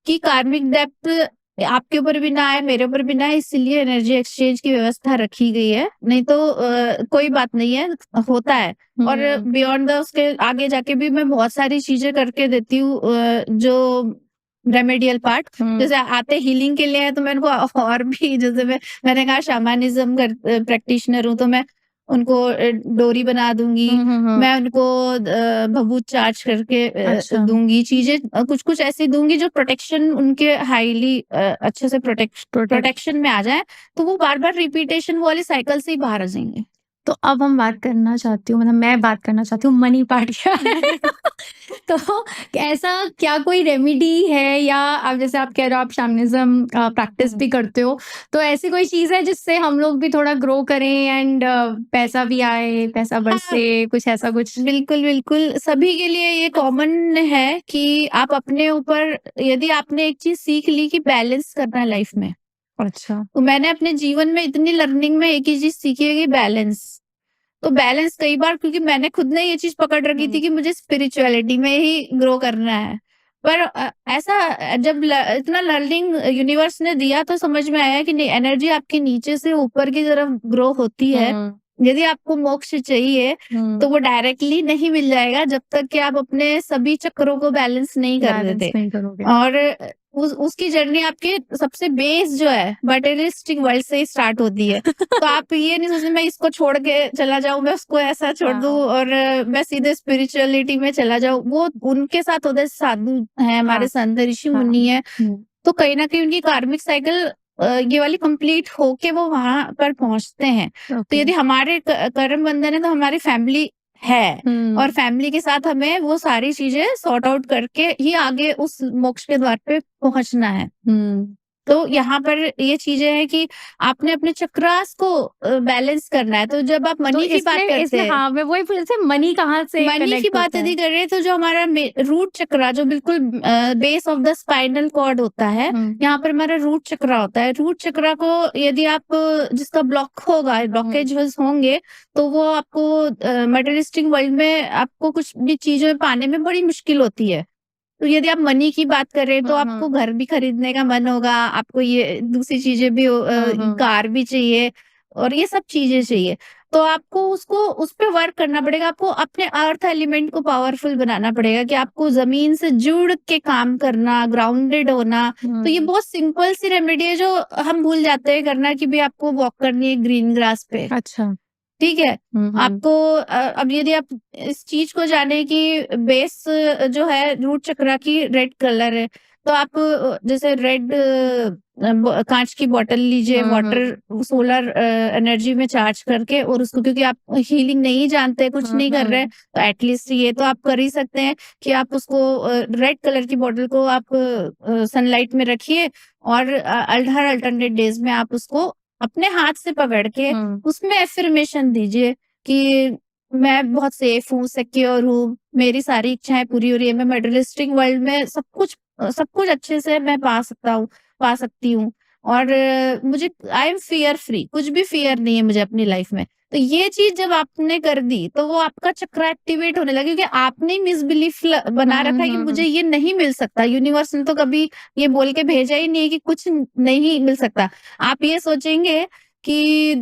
कि कार्मिक डेप्थ आपके ऊपर भी ना आए, मेरे ऊपर भी ना आए, इसलिए एनर्जी एक्सचेंज की व्यवस्था रखी गई है। नहीं तो कोई बात नहीं है, होता है। और बियॉन्ड द उसके आगे जाके भी मैं बहुत सारी चीजें करके देती हूँ, जो रेमेडियल पार्ट, जैसे आते हीलिंग के लिए है, तो मैं उनको और भी, जैसे मैंने कहा शैमानिज्म प्रैक्टिशनर हूँ, तो मैं उनको डोरी बना दूंगी, मैं उनको भभूत चार्ज करके अच्छा। दूंगी, चीजें कुछ कुछ ऐसी दूंगी जो प्रोटेक्शन उनके हाईली अच्छे से प्रोटेक्शन में आ जाए, तो वो बार बार रिपीटेशन वाली साइकिल से ही बाहर आ जाएंगे। तो अब हम बात करना चाहती हूँ, मतलब मैं बात करना चाहती हूँ मनी पार्ट क्या है तो ऐसा क्या कोई रेमेडी है, या अब जैसे आप कह रहे हो आप शैमनिज्म प्रैक्टिस भी करते हो, तो ऐसी कोई चीज है जिससे हम लोग भी थोड़ा ग्रो करें एंड पैसा भी आए, पैसा बरसे, कुछ ऐसा कुछ? बिल्कुल बिल्कुल, सभी के लिए ये कॉमन है कि आप अपने ऊपर, यदि आपने एक चीज सीख ली कि बैलेंस करना है लाइफ में, अच्छा। तो मैंने अपने जीवन में इतनी लर्निंग में एक ही चीज सीखी है कि बैलेंस। तो बैलेंस कई बार, क्योंकि मैंने खुद ने ये चीज पकड़ रखी थी कि मुझे स्पिरिचुअलिटी में ही ग्रो करना है, पर ऐसा जब इतना लर्निंग यूनिवर्स ने दिया, तो समझ में आया कि नहीं, एनर्जी आपके नीचे से ऊपर की तरफ ग्रो होती है। यदि आपको मोक्ष चाहिए, तो वो डायरेक्टली नहीं मिल जाएगा जब तक कि आप अपने सभी चक्रों को बैलेंस नहीं कर देते। और उसकी जर्नी आपके सबसे बेस जो है मटेरियलिस्टिक वर्ल्ड से ही स्टार्ट होती है। तो आप ये नहीं सोचते मैं इसको छोड़ के चला जाऊं, मैं उसको ऐसा छोड़ दूं और मैं सीधे स्पिरिचुअलिटी में चला जाऊं। वो उनके साथ होते साधु हैं, हमारे संत ऋषि मुनि है, तो कहीं ना कहीं उनकी कार्मिक साइकिल ये वाली कंप्लीट होके वो वहां पर पहुंचते हैं। तो यदि हमारे कर्म बंधन है, तो हमारी फैमिली है, और फैमिली के साथ हमें वो सारी चीजें सॉर्ट आउट करके ही आगे उस मोक्ष के द्वार पे पहुंचना है। तो यहाँ पर ये चीजें हैं कि आपने अपने चक्रास को बैलेंस करना है। तो जब आप तो मनी की बात करते इसमें हैं, हाँ, मैं वही पूछ रही थी मनी कहाँ से मनी की कनेक्ट बात होता यदि है? कर रहे हैं तो जो हमारा रूट चक्रा जो बिल्कुल base of the spinal cord होता है, यहाँ पर हमारा रूट चक्रा होता है। रूट चक्रा को यदि आप जिसका ब्लॉक होगा, ब्लॉकेज होंगे, तो वो आपको मटेरियलिस्टिक वर्ल्ड में आपको कुछ भी चीजें पाने में बड़ी मुश्किल होती है। तो यदि आप मनी की बात करें तो आपको घर भी खरीदने का मन होगा, आपको ये दूसरी चीजें भी कार भी चाहिए और ये सब चीजें चाहिए। तो आपको उसको उस पे वर्क करना पड़ेगा, आपको अपने अर्थ एलिमेंट को पावरफुल बनाना पड़ेगा कि आपको ज़मीन से जुड़ के काम करना, ग्राउंडेड होना। तो ये बहुत सिंपल सी रेमेडी है जो हम भूल जाते हैं करना कि भई आपको वॉक करनी है ग्रीन ग्रास पे। अच्छा। ठीक है? आपको अब यदि आप इस चीज़ को जाने कि बेस जो है रूट चक्रा की रेड कलर है, तो आप जैसे रेड काँच की बॉटल लीजिए, वाटर सोलर एनर्जी में चार्ज करके और उसको, क्योंकि आप हीलिंग नहीं जानते, कुछ नहीं कर रहे हैं, तो एटलीस्ट ये तो आप कर ही सकते हैं कि आप उसको रेड कलर की बॉटल को आप सनलाइट में रखिए और हर अल्टरनेट डेज़ में आप उसको अपने हाथ से पकड़ के उसमें एफर्मेशन दीजिए कि मैं बहुत सेफ हूँ, सिक्योर हूँ, मेरी सारी इच्छाएँ पूरी हो रही है, मैं मटेरियलिस्टिक वर्ल्ड में सब कुछ अच्छे से मैं पा सकती हूँ और मुझे आई एम फियर फ्री, कुछ भी फियर नहीं है मुझे अपनी लाइफ में। तो ये चीज़ जब आपने कर दी, तो वो आपका चक्रा एक्टिवेट होने लगा, क्योंकि आपने मिसबिलीफ बना रखा है कि मुझे ये नहीं मिल सकता। यूनिवर्स ने तो कभी ये बोल के भेजा ही नहीं है कि कुछ नहीं मिल सकता। आप ये सोचेंगे कि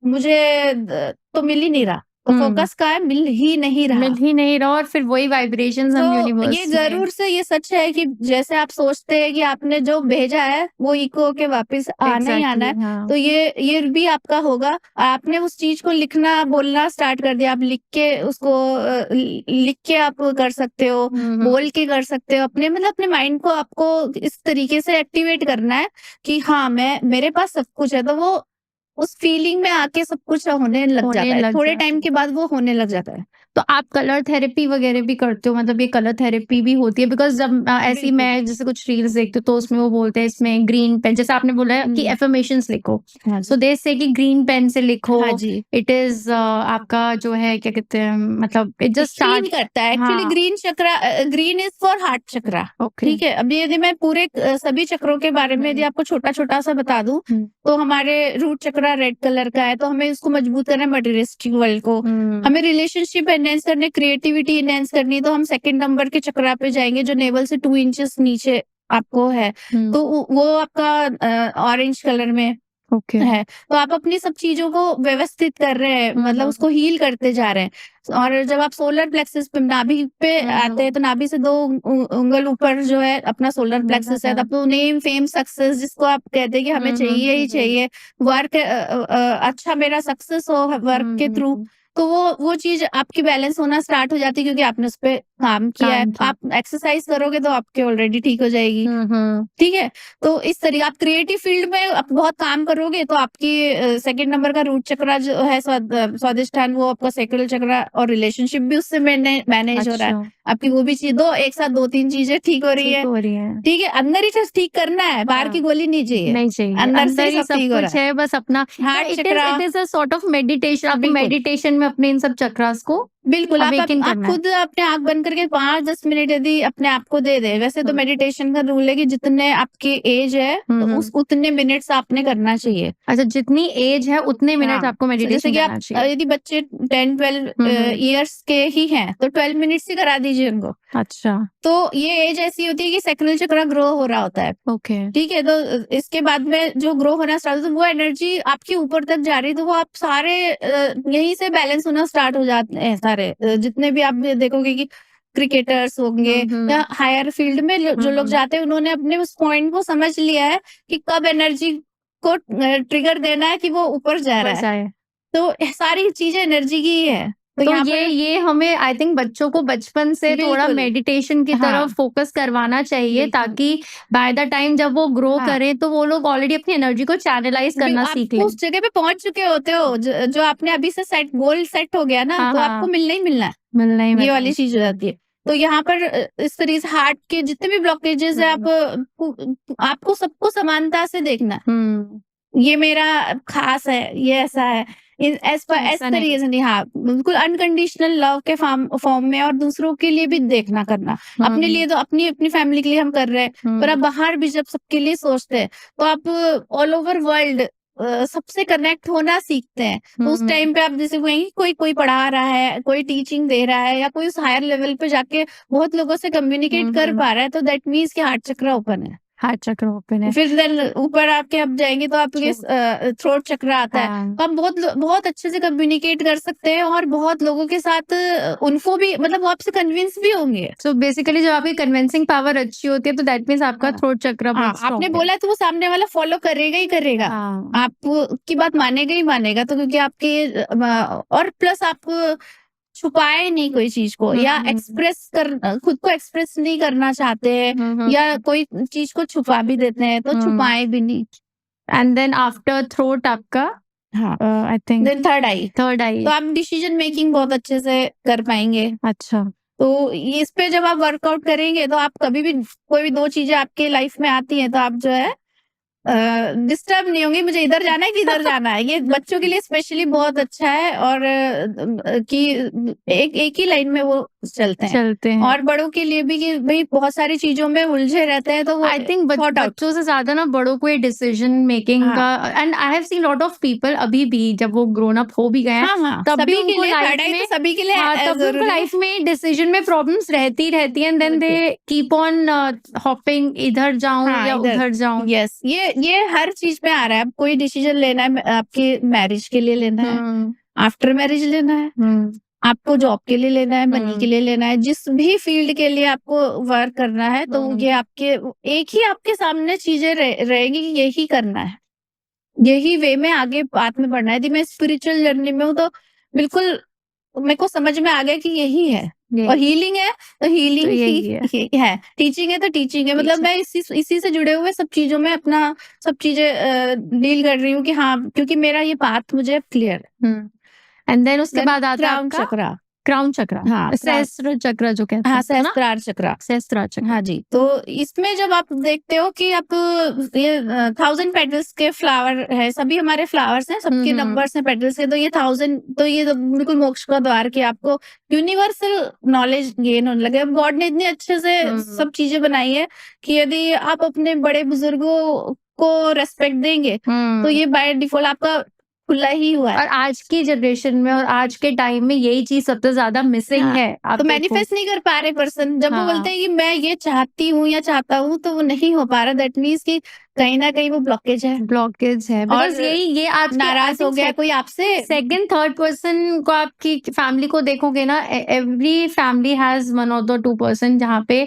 मुझे तो मिल ही नहीं रहा, तो फोकस कहाँ है? मिल ही नहीं रहा। मिल ही नहीं रहा और फिर वही वाइब्रेशंस हम तो ये यूनिवर्स में ज़रूर से ये सच है कि जैसे आप सोचते हैं कि आपने जो भेजा है, वो इको होके वापस आना ही आना एग्ज़ैक्टली है। हाँ। तो ये भी आपका होगा। आपने उस चीज़ को लिखना, बोलना स्टार्ट कर दिया। आप लिख के उसको लिख के आप कर सकते हो, बोल के कर सकते हो। अपने माइंड को आपको इस तरीके से एक्टिवेट करना है कि हाँ, मेरे पास सब कुछ है। तो वो उस फीलिंग में आके सब कुछ होने लग जाता है। थोड़े टाइम के बाद वो होने लग जाता है। तो आप कलर थेरेपी वगैरह भी करते हो? मतलब ये कलर थेरेपी भी होती है बिकॉज़ जब ऐसे ही बिल्कुल। मैं जैसे कुछ रील्स देखती हूँ तो उसमें वो बोलते हैं इसमें ग्रीन पेन, जैसे आपने बोला है कि एफर्मेशंस लिखो। हाँ सो जी। दे से कि ग्रीन पेन से लिखो। हाँ जी। इट इज़ आपका जो है क्या कहते हैं, मतलब इट जस्ट क्लीन स्टार्ट करता है। एक्चुअली हाँ, green is for heart chakra. Okay. ठीक है? अभी यदि मैं पूरे सभी चक्रों के बारे में यदि आपको छोटा-छोटा सा बता दूँ, तो हमारे रूट चक्रा रेड कलर का है, तो हमें इसको मजबूत करना है मटेरियलिस्टिक वर्ल्ड को। हमें रिलेशनशिप एनहांस करने, क्रिएटिविटी एनहांस करनी है, तो हम सेकंड नंबर के चक्रा पे जाएँगे जो नेवल से 2 इंचेस नीचे आपको है। तो वो आपका ऑरेंज कलर में ओके। है। तो आप अपनी सब चीज़ों को व्यवस्थित कर रहे हैं, मतलब उसको हील करते जा रहे हैं। और जब आप सोलर प्लेक्सस पे नाभि पे आते हैं, तो नाभि से 2 उंगल ऊपर जो है अपना सोलर प्लेक्सस है। तब तो नेम, फेम, सक्सेस जिसको आप कहते हैं कि हमें चाहिए ही चाहिए। वर्क अच्छा मेरा सक्सेस हो वर्क के थ्रू, तो वो चीज़ आपकी बैलेंस होना स्टार्ट हो जाती है, क्योंकि आपने उसपे काम किया है। आप एक्सरसाइज करोगे तो आपके ऑलरेडी ठीक हो जाएगी। ठीक है? तो इस तरीके आप क्रिएटिव फील्ड में आप बहुत काम करोगे, तो आपकी सेकंड नंबर का रूट चक्रा जो है स्वादिष्ठान, वो आपका सैक्रल चक्रा और रिलेशनशिप भी उससे मैनेज हो रहा है। आपकी वो भी चीज़ एक साथ 2-3 चीज़ें ठीक हो रही है। ठीक है? अंदर ही सिर्फ ठीक करना है, बाहर की गोली नहीं चाहिए। नहीं चाहिए। अंदर से ही सब ठीक हो कुछ रहा है, बस अपना heart it chakra is a sort of meditation. आपको बिल्कुल। मेडिटेशन में अपने इन सब चक्रास को बिल्कुल, आप अवेकन आप करना है। खुद अपने आँख बंद करके 5-10 मिनट यदि अपने आप को दे दें, वैसे तो मेडिटेशन का रूल है कि जितने आपकी एज है, तो उतने मिनट्स आपने करना चाहिए। अच्छा, जितनी एज है उतने मिनट हाँ, आपको जैसे मेडिटेशन कि आप करना चाहिए। यदि बच्चे 10-12 इयर्स के ही हैं, तो 12 मिनट्स ही करा दीजिए उनको। अच्छा, तो ये एज ऐसी होती है कि सैक्रल चक्र ग्रो हो रहा होता है। ओके। ठीक है? तो इसके बाद में जो ग्रो होना स्टार्ट होता है, वो एनर्जी आपके ऊपर तक जा रही है, तो वो आप सारे यहीं से बैलेंस होना स्टार्ट हो जाते हैं सारे। जितने भी आप ये देखोगे कि क्रिकेटर्स होंगे या हायर फील्ड में जो लोग जाते हैं, उन्होंने अपने उस पॉइंट को समझ लिया है कि कब एनर्जी को ट्रिगर देना है कि वो ऊपर जा रहा है। वैसा है। तो सारी चीज़ें एनर्जी की ही है। तो तो यहाँ पर ये हमें आई थिंक बच्चों को बचपन से थोड़ा बिल्कुल। मेडिटेशन की हाँ। तरफ फोकस करवाना चाहिए, बिल्कुल। ताकि बाय द टाइम जब वो ग्रो हाँ। करें तो वो लोग ऑलरेडी अपनी एनर्जी को चैनलाइज़ करना आप सीख लें। उस जगह पे पहुँच चुके होते हो, जो आपने अभी से गोल सेट हो गया ना, हाँ, तो हाँ। आपको मिलना ही मिलना है। मिलना ही ये मिलना वाली है। चीज़ हो जाती है। तो यहाँ पर इस तरह से हार्ट के जितने भी ब्लॉकेजेस है आपको सबको समानता से देखना है। ये मेरा खास है, ये ऐसा है, इस ऐसा नहीं। तरीके से नहीं। हाँ, बिल्कुल अनकंडीशनल लव के फॉर्म में, और दूसरों के लिए भी देखना करना। अपने लिए तो अपनी फैमिली के लिए हम कर रहे हैं, पर अब बाहर भी जब सबके लिए सोचते हैं तो आप ऑल ओवर वर्ल्ड सबसे कनेक्ट होना सीखते हैं। तो उस टाइम पे आप जैसे कहेंगे कोई पढ़ा रहा है, कोई टीचिंग दे रहा है, या कोई उस हायर लेवल पे जाके बहुत लोगों से कम्युनिकेट कर पा रहा है, तो दैट मीन्स कि हार्ट चक्र ओपन है। हार्ट चक्र ओपन है। फिर देन ऊपर आपके आप जाएंगे तो आपके थ्रोट चक्र आता है। हाँ। तो आप बहुत अच्छे से कम्युनिकेट कर सकते हैं, और बहुत लोगों के साथ उनको भी मतलब वो आपसे कन्विंस भी होंगे। सो बेसिकली जब आपकी कन्विंसिंग पावर अच्छी होती है तो दैट मीन्स आपका हाँ। थ्रोट चक्र बहुत आपने स्ट्रांग है। बोला तो वो सामने वाला फॉलो करेगा ही करेगा। हाँ। आपकी बात मानेगा ही मानेगा, तो क्योंकि आपके और प्लस आप छुपाए नहीं कोई चीज को, या खुद को एक्सप्रेस नहीं करना चाहते हैं, या कोई चीज को छुपा भी देते हैं, तो छुपाए भी नहीं। एंड देन आफ्टर थ्रोट आपका हाँ, आई थिंक देन थर्ड आई। तो आप डिसीजन मेकिंग बहुत अच्छे से कर पाएंगे। अच्छा। तो इस पे जब आप वर्कआउट करेंगे तो आप कभी भी कोई भी दो चीजें आपके लाइफ में आती हैं तो आप जो है डिस्टर्ब नहीं होंगे, मुझे इधर जाना है कि इधर जाना है। ये बच्चों के लिए स्पेशली बहुत अच्छा है, और कि एक ही लाइन में वो चलते हैं। और बड़ों के लिए भी कि भाई बहुत सारी चीजों में उलझे रहते हैं, तो वो आई थिंक बच्चों से ज्यादा ना बड़ों को ये डिसीजन मेकिंग का, and I have seen lot of people अभी भी जब वो ग्रोन अप हो भी गए हैं तब भी उनको लाइफ में डिसीजन में प्रॉब्लम्स रहती है, and then they keep on hopping, इधर जाऊं या उधर जाऊं। यस, ये हर चीज में आ रहा है। अब कोई डिसीजन लेना है, आपके मैरिज के लिए लेना है, आफ्टर मैरिज लेना है, आपको जॉब के लिए लेना है, मनी के लिए लेना है, जिस भी फील्ड के लिए आपको वर्क करना है, तो ये आपके एक ही आपके सामने चीजें रहेगी कि यही करना है, यही वे में आगे बात में बढ़ना है। यदि मैं स्पिरिचुअल जर्नी में हूँ तो बिल्कुल मेरे को समझ में आ गया कि यही है। और हीलिंग है तो हीलिंग ही है, टीचिंग है तो टीचिंग है। मतलब मैं इसी से जुड़े हुए सब चीजों में अपना सब चीजें डील कर रही हूँ कि हाँ, क्योंकि मेरा ये पाथ मुझे क्लियर है। एंड देन उसके बाद आता है क्राउन चक्र। हाँ, सहस्त्र चक्र जो कहते हैं। हाँ, सहस्त्रार चक्र। हाँ जी। तो इसमें जब आप देखते हो कि आप ये 1000 पेटल्स के फ्लावर है, सभी हमारे फ्लावर्स हैं, सबके नंबर्स हैं पेटल्स के, तो ये 1000, तो ये तो बिल्कुल मोक्ष का द्वार कि आपको यूनिवर्सल नॉलेज गेन होने लगे। गॉड ने इतने अच्छे से सब चीजें बनाई है कि यदि आप अपने बड़े बुजुर्गों को रेस्पेक्ट देंगे तो ये बाय डिफॉल्ट आपका खुला ही हुआ है। और आज की जनरेशन में और आज के टाइम में यही चीज सबसे ज्यादा मिसिंग है। तो मैनिफेस्ट नहीं कर पा रहे पर्सन, जब वो बोलते हैं कि मैं ये चाहती हूँ या चाहता हूँ, तो वो नहीं हो पा रहा। दैट मीन्स कि कहीं ना कहीं वो ब्लॉकेज है। और ये आज नाराज हो गया कोई आपसे। सेकंड थर्ड पर्सन को आपकी फैमिली को देखोगे ना, एवरी फैमिली हैज वन और द टू पर्सन जहाँ पे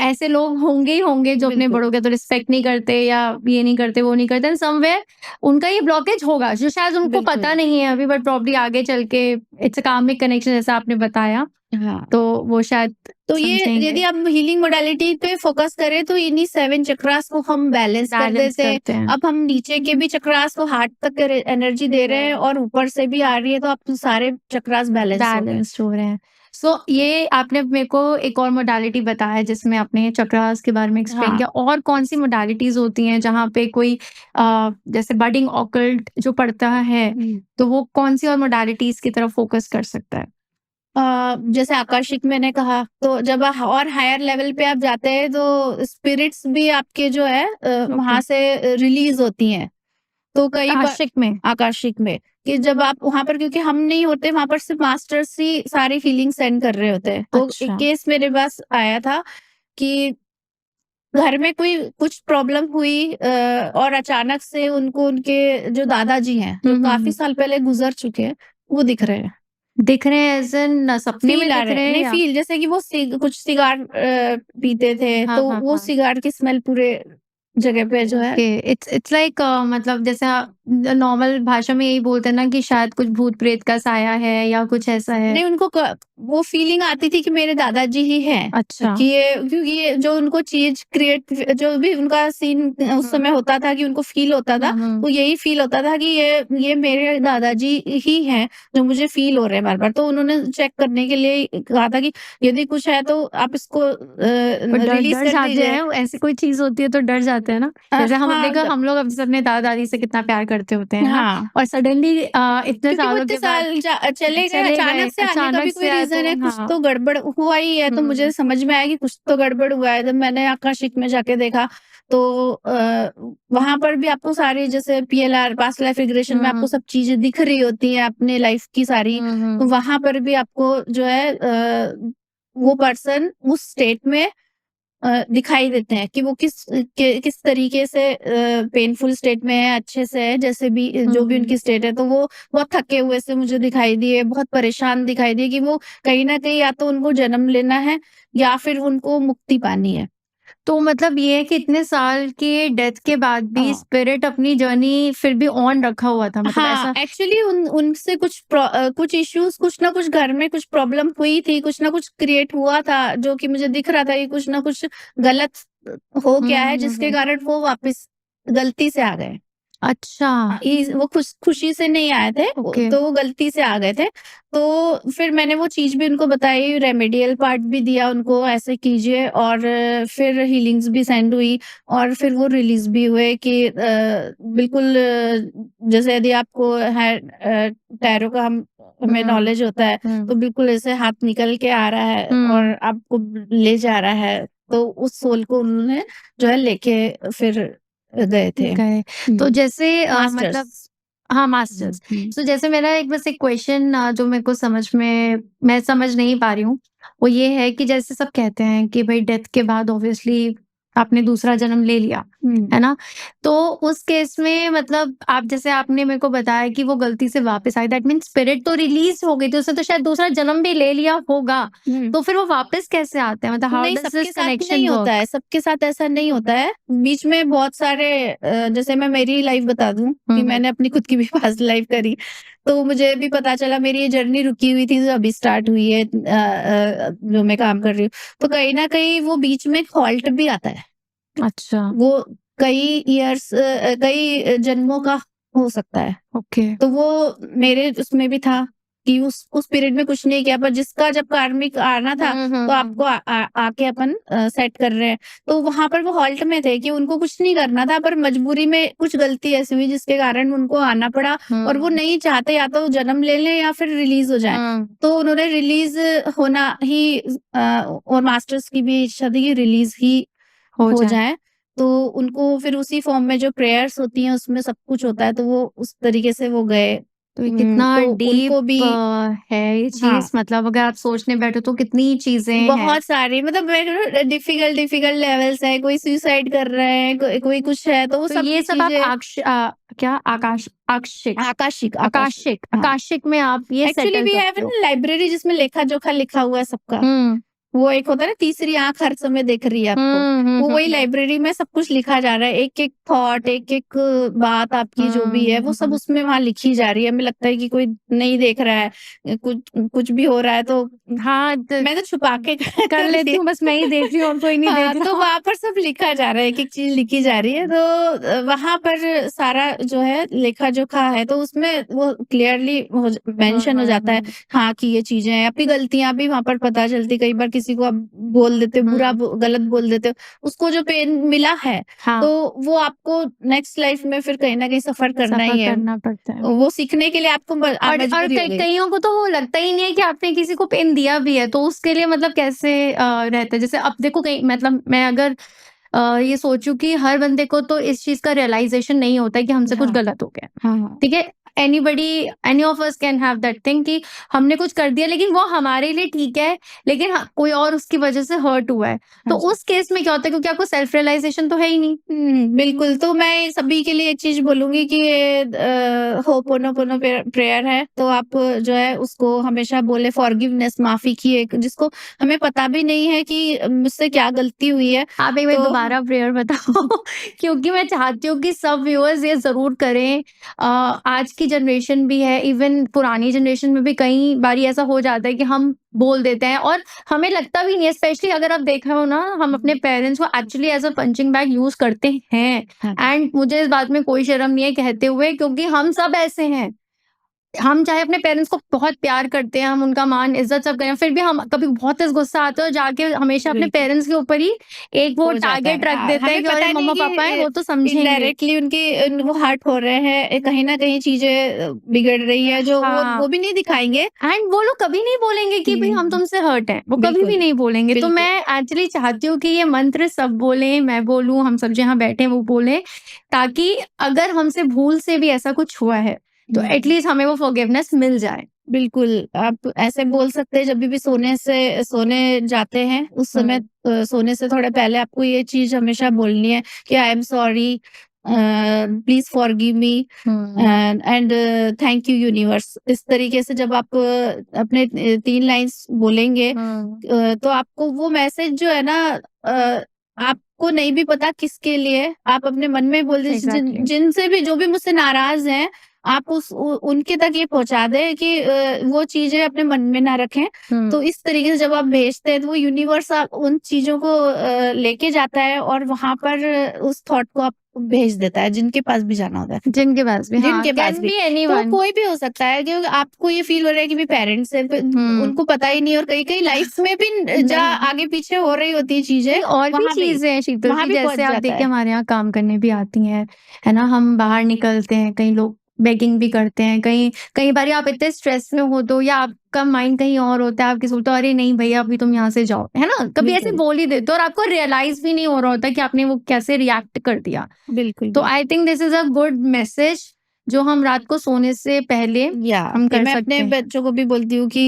ऐसे लोग होंगे ही होंगे जो अपने बड़ों के तो रिस्पेक्ट नहीं करते, या ये नहीं करते, वो नहीं करते। समवेयर उनका ये ब्लॉकेज होगा जो शायद उनको पता नहीं है अभी, बट प्रॉब्ली आगे चल के इट्स अ कार्मिक कनेक्शन जैसा आपने बताया। हाँ, तो वो शायद तो ये यदि आप हीलिंग मोडालिटी पे फोकस करें तो इन्हीं 7 चक्रास को हम बैलेंस कर देते हैं। अब हम नीचे के भी चक्रास को हार्ट तक एनर्जी दे रहे हैं, और ऊपर से भी आ रही है, तो आप सारे चक्रास बैलेंस हो रहे हैं। सो ये आपने मेरे को एक और मोडालिटी बताया जिसमें आपने चक्रास के बारे में एक्सप्लेन किया। और कौन सी मोडालिटीज होती हैं जहाँ पे कोई जैसे बडिंग ऑकल्ट जो पढ़ता है तो वो कौन सी और मोडालिटीज की तरफ फोकस कर सकता है? जैसे आकर्षिक मैंने कहा, तो जब और हायर लेवल पे आप जाते हैं तो स्पिरिट्स भी आपके जो है वहां से रिलीज होती हैं। तो कई आकर्षिक में कि जब आप वहां पर, क्योंकि हम नहीं होते वहां पर, सिर्फ मास्टर्स ही सारी फीलिंग सेंड कर रहे होते हैं। तो एक केस मेरे पास आया था कि घर में कोई कुछ प्रॉब्लम हुई, और अचानक से उनको उनके जो दादाजी हैं जो काफी साल पहले गुजर चुके हैं, वो दिख रहे हैं एज इन सपने में दिख रहे हैं। नहीं, फील जैसे कि वो कुछ सिगार पीते थे, तो वो सिगार की स्मेल पूरे जगह पे जो है। ओके, इट्स लाइक मतलब जैसे नॉर्मल भाषा में यही बोलते हैं ना कि शायद कुछ भूत प्रेत का साया है या कुछ ऐसा है। नहीं, उनको वो फीलिंग आती थी कि मेरे दादाजी ही हैं, अच्छा। कि ये, क्योंकि ये जो उनको चीज क्रिएट, जो भी उनका सीन उस समय होता था कि उनको फील होता था, तो यही फील होता था कि ये मेरे दादाजी ही हैं जो मुझे फील हो रहे हैं बार बार। तो उन्होंने चेक करने के लिए कहा था कि यदि कुछ है तो आप इसको डर रिलीज डर कर जाते दीजिए। हैं, ऐसी कोई चीज होती है तो डर जाते हैं ना। जैसे हम हाँ, देखो, हम लोग अपने दादा दादी से कितना प्यार करते होते हैं ना, हाँ, और सडनली इतने क्योंकि वो सालों इतने के बाद साल चले गए, चले गए, अचानक से आने का भी अचानक कोई से आए रीजन तो है, कुछ हाँ। तो गड़बड़ हुआ ही है। तो मुझे समझ में आया कि कुछ तो गड़बड़ हुआ है। जब मैंने आकाशिक में जाके देखा तो वहां पर भी आपको सारी, जैसे PLR, पास्ट लाइफ रिग्रेशन में आपको सब चीजें दिख रही होती हैं अपने लाइफ की सारी। तो वहां पर भी आपको जो है वो पर्सन उस स्टेट में दिखाई देते हैं कि वो किस तरीके से पेनफुल स्टेट में है, अच्छे से है, जैसे भी जो भी उनकी स्टेट है। तो वो बहुत थके हुए से मुझे दिखाई दिए, बहुत परेशान दिखाई दिए कि वो कहीं न कहीं या तो उनको जन्म लेना है या फिर उनको मुक्ति पानी है। तो मतलब ये है कि इतने साल के डेथ के बाद भी हाँ। स्पिरिट अपनी जर्नी फिर भी ऑन रखा हुआ था, मतलब हाँ, ऐसा। एक्चुअली उनसे कुछ इश्यूज़, कुछ ना कुछ घर में कुछ प्रॉब्लम हुई थी, कुछ ना कुछ क्रिएट हुआ था, जो कि मुझे दिख रहा था कि कुछ ना कुछ गलत हो गया है, जिसके कारण वो वापस गलती से आ गए। अच्छा। वो खुशी से नहीं आए थे, ओके। तो वो गलती से आ गए थे। तो फिर मैंने वो चीज़ भी उनको बताई, रेमेडियल पार्ट भी दिया उनको, ऐसे कीजिए, और फिर हीलिंग्स भी सेंड हुई, और फिर वो रिलीज़ भी हुए कि बिल्कुल जैसे यदि आपको टैरो का हमें नॉलेज होता है, तो बिल्कुल ऐसे हाथ निकल के आ रहा है और आपको ले जा रहा है। तो उस सोल को उन्होंने जो है लेके फिर गए थे। गए। तो जैसे मतलब मास्टर्स। हाँ, मास्टर्स। तो जैसे मेरा एक बस एक क्वेश्चन जो मेरे को मैं समझ नहीं पा रही हूँ, वो ये है कि जैसे सब कहते हैं कि भई डेथ के बाद ऑब्वियसली आपने दूसरा जन्म ले लिया, है ना? तो उस केस में मतलब आप जैसे आपने मेरे को बताया कि वो गलती से वापस आई, दैट मीन्स स्पिरिट तो रिलीज़ हो गई थी, उसने तो शायद दूसरा जन्म भी ले लिया होगा। तो फिर वो वापस कैसे आते हैं? मतलब हाउ नहीं, डज़ सबके दिस साथ कनेक्शन नहीं होता है, वर्क? सबके साथ ऐसा नहीं होता है। बीच में बहुत सारे जैसे मैं मेरी लाइफ बता दूँ कि मैंने अपनी खुद की भी पास्ट लाइफ करी, तो मुझे भी पता चला मेरी ये जर्नी रुकी हुई थी जो अभी स्टार्ट हुई है, जो मैं काम कर रही हूँ। तो कहीं न कहीं वो बीच में हॉल्ट भी आता है। अच्छा, वो कई जन्मों का हो सकता है। ओके। तो वो मेरे उसमें भी था कि उस पीरियड में कुछ नहीं किया, पर जिसका जब कार्मिक आना था, तो आपको आके अपन सेट कर रहे हैं। तो वहाँ पर वो हॉल्ट में थे कि उनको कुछ नहीं करना था, पर मजबूरी में कुछ गलती ऐसी हुई जिसके कारण उनको आना पड़ा, और वो नहीं चाहते या तो जन्म ले लें या फिर रिलीज़ हो जाएँ। तो उन्होंने रिलीज़ होना ही और मास्टर्स की भी इच्छा थी कि रिलीज़ ही हो हो जाए। जाएँ। तो उनको फिर उसी फॉर्म में जो प्रेयर्स होती हैं उसमें सब कुछ होता है, तो वो उस तरीके से वो गए। तो ये कितना तो उनको डीप भी है ये हाँ, चीज़, मतलब अगर आप सोचने बैठो तो कितनी चीज़ें हैं। बहुत सारी, मतलब डिफ़िकल्ट लेवल्स हैं, कोई सुसाइड कर रहे हैं, कोई कुछ है, तो वो तो सब ये की सब आप चीज़ें क्या आकाशिक आकाशिक, हाँ। आकाशिक में आप ये एक्चुअली सेटल वी हैव करते हो। ना लाइब्रेरी जिसमें लेखा-जोखा लिखा हुआ है सबका। हुँ। वो एक होता है ना, तीसरी आँख हर समय देख रही है आपको। वो वही लाइब्रेरी में सब कुछ लिखा जा रहा है। एक-एक थॉट, एक-एक बात आपकी जो भी है, वो सब उसमें वहाँ लिखी जा रही है। हमें लगता है कि कोई नहीं देख रहा है, कुछ कुछ भी हो रहा है तो हाँ, द मैं तो छुपा के कर कर लेती लिया। हूँ, बस मैं ही देख रही हूँ और कोई नहीं हाँ, देख तो रहा। वहाँ पर सब लिखा जा रहा है, एक-एक चीज़ लिखी जा रही है। तो वहाँ पर सारा जो है लेखा-जोखा है, तो उसमें वो क्लियरली मेंशन हो जाता है, हाँ, कि ये चीज़ें हैं। आपकी गलतियाँ भी वहाँ पर पता चलती, कई बार किसी को आप बोल देते हो, गलत बोल देते हो, उसको जो पेन मिला है, हाँ, तो वो आपको नेक्स्ट लाइफ में फिर कहीं न कहीं सफ़र करना सफ़र ही है। करना पड़ता है। वो सीखने के लिए आपको और मजबूरी हो गई। कइयों को तो वो लगता ही नहीं है कि आपने किसी को पेन दिया भी है, तो उसके लिए मतलब कैसे रहता है? जैसे अब देखो, कहीं मतलब मैं अगर ये सोचूँ कि हर बंदे को तो इस चीज़ का रियलाइज़ेशन नहीं होता है कि हमसे कुछ हाँ, गलत हो गया है। हाँ, हाँ। ठीक है? Anybody any of us can have that thing कि हमने कुछ कर दिया लेकिन वो हमारे लिए ठीक है, लेकिन कोई और उसकी वजह से हर्ट हुआ है। तो हाँ जी। उस केस में क्या होता है, क्योंकि आपको सेल्फ रियलाइजेशन तो है ही नहीं। बिल्कुल, तो मैं सभी के लिए एक चीज़ बोलूँगी कि ये होपोनोपोनो प्रेयर है, तो आप जो है उसको हमेशा बोले फॉरगिवनेस, माफ़ी की एक जिसको हमें पता भी नहीं है कि मुझसे क्या गलती हुई है, आप एक बार तो दोबारा प्रेयर बताओ क्योंकि मैं चाहती हूँ कि सब व्यूअर्स ये ज़रूर करें। आज की जनरेशन भी है, इवन पुरानी जनरेशन में भी कई बारी ऐसा हो जाता है कि हम बोल देते हैं और हमें लगता भी नहीं है, स्पेशली अगर आप देख रहे हो ना, हम अपने पेरेंट्स को actually as a punching bag use करते हैं। हाँ, एंड मुझे इस बात में कोई शर्म नहीं है कहते हुए, क्योंकि हम सब ऐसे हैं। हम चाहे अपने पेरेंट्स को बहुत प्यार करते हैं, हम उनका मान इज़्ज़त सब करें, फिर भी हम कभी बहुत तेज़ गुस्सा आता है और जाके हमेशा अपने बिल्कुल। पेरेंट्स के ऊपर ही एक वो हो जाता टारगेट है। रख हाँ, देते हैं हमें कि पता अरे नहीं मम्मा-पापा हैं, कि वो तो समझेंगे। इनडायरेक्टली उनके वो हर्ट हो रहे हैं, कहीं न कहीं चीज़ें बिगड़ रही है जो हाँ, वो भी नहीं दिखाएँगे। एंड वो लोग कभी नहीं बोलेंगे कि भई हम हुँ, तुमसे हर्ट हैं, वो कभी भी बिल्कुल, नहीं बोलेंगे। तो बिल्कुल। मैं एक्चुअली चाहती हूँ कि ये मंत्र सब बोलें, मैं बोलूँ, हम सब जहाँ बैठे हैं वो बोलें, ताकि अगर हमसे भूल से भी ऐसा कुछ हुआ है, तो हुँ। एटलीस्ट हमें वो फॉरगिवनेस मिल जाए। बिल्कुल, आप ऐसे बोल सकते हैं जब भी सोने जाते हैं, उस समय हुँ, सोने से थोड़ा पहले आपको ये चीज़ हमेशा बोलनी है कि I am sorry, please forgive me hmm, and thank you universe. इस तरीके से जब आप अपने 3 लाइन्स बोलेंगे हुँ, तो आपको वो मैसेज जो है ना आपको नहीं भी पता किसके लिए, आप अपने मन में बोल दीजिए एग्ज़ैक्टली। जिनसे भी जो भी मुझसे नाराज़ हैं, आप उनके तक ये पहुँचा दें कि वो चीज़ें अपने मन में ना रखें। हुँ। तो इस तरीके से जब आप भेजते हैं तो वो यूनिवर्स आप उन चीज़ों को लेके जाता है और वहाँ पर उस थॉट को आप भेज देता है जिनके पास भी जाना होता है। जिनके पास भी, हाँ, जिनके पास कैन भी। बी तो एनीवन। कोई भी हो सकता है कि आपको ये फ़ील हो रहा है कि भी पेरेंट्स हैं, हुँ। उनको पता ही नहीं और कहीं-कहीं लाइफ़ में भी नहीं, आगे-पीछे हो रही होती है चीज़ें, नहीं और भी वहाँ भी चीज़ें हैं शीतल वहाँ जी, भी पहुँच जैसे आप जाता देखिए है। हमारे यहाँ काम करने भी आती हैं, है ना? हम बाहर निकलते हैं, कई लोग बेगिंग भी करते हैं, कई बारी आप इतने स्ट्रेस में हो तो या आपका माइंड कहीं और होता है, आप किसी बोलते हो अरे नहीं भैया अभी तुम यहाँ से जाओ, है ना? कभी ऐसे बिल्कुल, बोल ही देते हो और आपको रियलाइज़ भी नहीं हो रहा होता कि आपने वो कैसे रिएक्ट कर दिया। बिल्कुल, तो बिल्कुल। I think this is a good message जो हम रात को सोने से पहले या हम ये कर मैं अपने सकते हैं। बच्चों को भी बोलती हूँ कि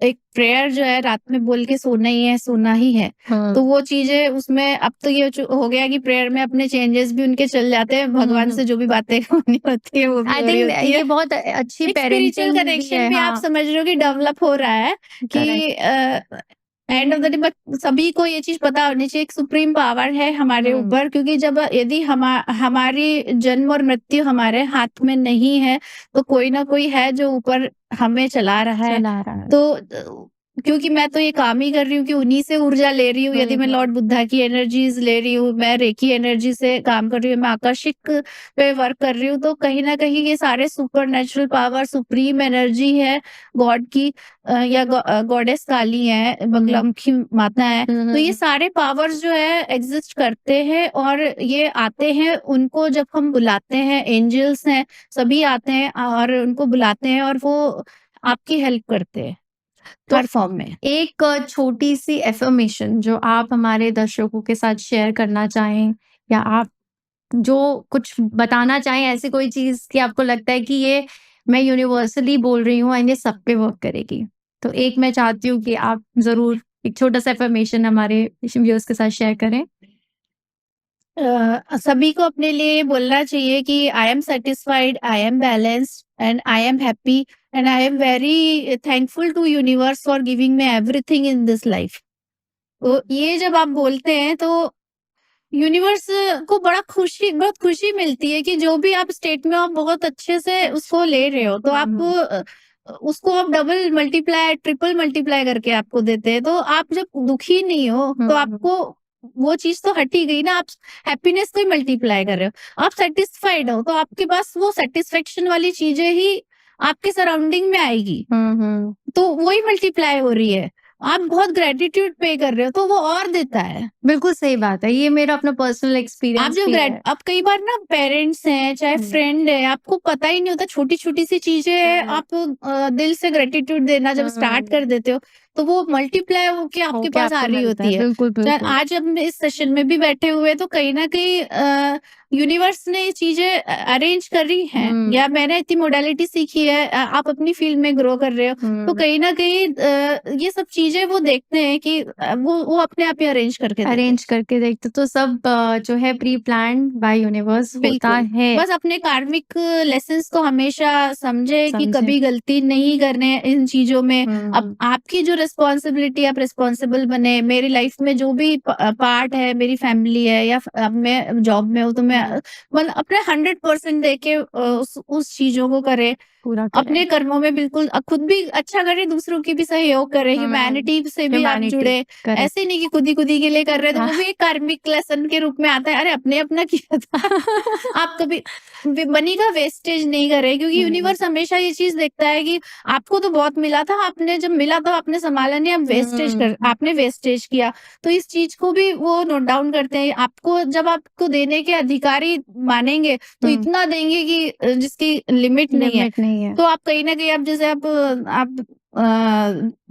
एक प्रेयर जो है रात में बोल के सोना ही है, सोना ही है। हाँ। तो वो चीज़ें उसमें अब तो ये हो गया कि प्रेयर में अपने चेंजेस भी उनके चल जाते हैं, हुँ, भगवान हुँ। से जो भी बातें होनी होती है वो भी आई हो रही थिंक होती है। ये बहुत अच्छी एक स्पिरिचुअल पेरेंटिंग भी कनेक्शन है। भी आप हाँ, समझ रहे हो कि डेवलप हो रहा है करेक्ट। कि end of the day but सभी को ये चीज़ पता होनी चाहिए, एक सुप्रीम पावर है हमारे हुँ, ऊपर क्योंकि जब यदि हमारी जन्म और मृत्यु हमारे हाथ में नहीं है, तो कोई ना कोई है जो ऊपर हमें चला रहा है। चला रहा है। तो क्योंकि मैं तो ये काम ही कर रही हूँ कि उन्हीं से ऊर्जा ले रही हूँ, हुँ, यदि मैं हुँ। लॉर्ड बुद्धा की एनर्जीज़ ले रही हूँ, मैं रेकी एनर्जी से काम कर रही हूँ, मैं आकर्षिक पे वर्क कर रही हूँ, तो कहीं न कहीं ये सारे सुपरनैचुरल पावर, सुप्रीम एनर्जी है गॉड की या गॉडेस काली है, हुँ, बगलामुखी माता है, हुँ, तो ये हुँ। सारे पावर्स जो है एग्ज़िस्ट करते हैं और ये आते हैं, उनको जब हम बुलाते हैं, एंजेल्स हैं, सभी आते हैं और उनको बुलाते हैं और वो आपकी हेल्प करते हैं, तो हर फॉर्म में। एक छोटी-सी अफ़र्मेशन जो आप हमारे दर्शकों के साथ शेयर करना चाहें या आप जो कुछ बताना चाहें ऐसी कोई चीज़ कि आपको लगता है कि ये मैं यूनिवर्सली बोल रही हूँ एंड ये सब पे वर्क करेगी? तो एक मैं चाहती हूँ कि आप ज़रूर एक छोटा-सा अफ़र्मेशन हमारे व्यूअर्स के साथ शेयर करें। सभी को अपने लिए बोलना चाहिए कि I am satisfied, I am balanced and I am happy and I am very thankful to universe for giving me everything in this life. तो ये जब आप बोलते हैं तो यूनिवर्स को बहुत खुशी मिलती है कि जो भी आप स्टेट में हो, आप बहुत अच्छे से उसको ले रहे हो। तो हुँ, आप हुँ। उसको आप डबल मल्टीप्लाई, ट्रिपल मल्टीप्लाई करके आपको देते हैं। तो आप जब दुखी नहीं हो, हुँ, तो हुँ। आपको वो चीज़ तो हट ही गई ना, आप हैप्पीनेस को ही मल्टीप्लाई कर रहे हो। आप सैटिस्फाइड हो, तो आपके पास वो सैटिस्फैक्शन वाली चीज़ें ही आपके सराउंडिंग में आएगी। हुँ, हुँ। तो वही मल्टीप्लाई हो रही है। आप बहुत ग्रैटिट्यूड पे कर रहे हो, तो वो और देता है। बिल्कुल सही बात है। ये मेरा अपना पर्सनल आप एक्सपीरियंस जब भी ग्रेड है। अब कई बार ना पेरेंट्स हैं, चाहे हुँ, फ्रेंड है, आपको पता ही नहीं होता छोटी-छोटी सी चीज़ें हैं, हुँ, आप दिल से ग्रैटिट्यूड देना जब स्टार्ट कर हुँ। देते हो, तो वो मल्टीप्लाई होके हो आपके के पास आ आपको रही मिलता है। होती है। बिल्कुल, चाहे बिल्कुल। आज हम इस सेशन में भी बैठे हुए हैं, तो कहीं न कहीं यूनिवर्स ने ये चीजें अरेंज करी हैं, हम्म। या मैंने इतनी मोडालिटी सीखी है, आप अपनी फील्ड में ग्रो कर रहे हो, तो कहीं ना कहीं ये सब चीजें वो देखते हैं कि वो अपने आप ही अरेंज करके देते हैं। अरेंज करके देखते तो सब जो है प्री प्लान बाय यूनिवर्स होता बिल्कुल। है। बस अपने कार्मिक लेसन्स को हमेशा समझे कि समझे। कभी गलती नहीं करने इन चीजों में। अब आपकी जो रिस्पॉन्सिबिलिटी, आप रिस्पॉन्सिबल बने। मेरी लाइफ में जो भी पार्ट है, मेरी फैमिली है, या अब मैं जॉब में हूँ, तो मैं मतलब अपने 100% देके उस चीजों को करे, पूरा अपने कर्मों में बिल्कुल खुद भी अच्छा करे, दूसरों की भी सहयोग करे, ह्यूमैनिटी से भी आप जुड़े। ऐसे नहीं कि खुद ही के लिए कर रहे, तो वो भी एक कार्मिक लेसन के रूप में आता है। अरे अपने अपना किया था। आप कभी मनी का वेस्टेज नहीं करे, क्योंकि यूनिवर्स हमेशा ये चीज देखता है कि आपको तो बहुत मिला था, आपने जब मिला तो आपने संभाला नहीं, आपने वेस्टेज किया। तो इस चीज को भी वो नोट डाउन करते हैं। आपको जब आपको देने के अधिकारी मानेंगे, तो इतना देंगे कि जिसकी लिमिट नहीं है। तो आप कहीं ना कहीं, आप जैसे आप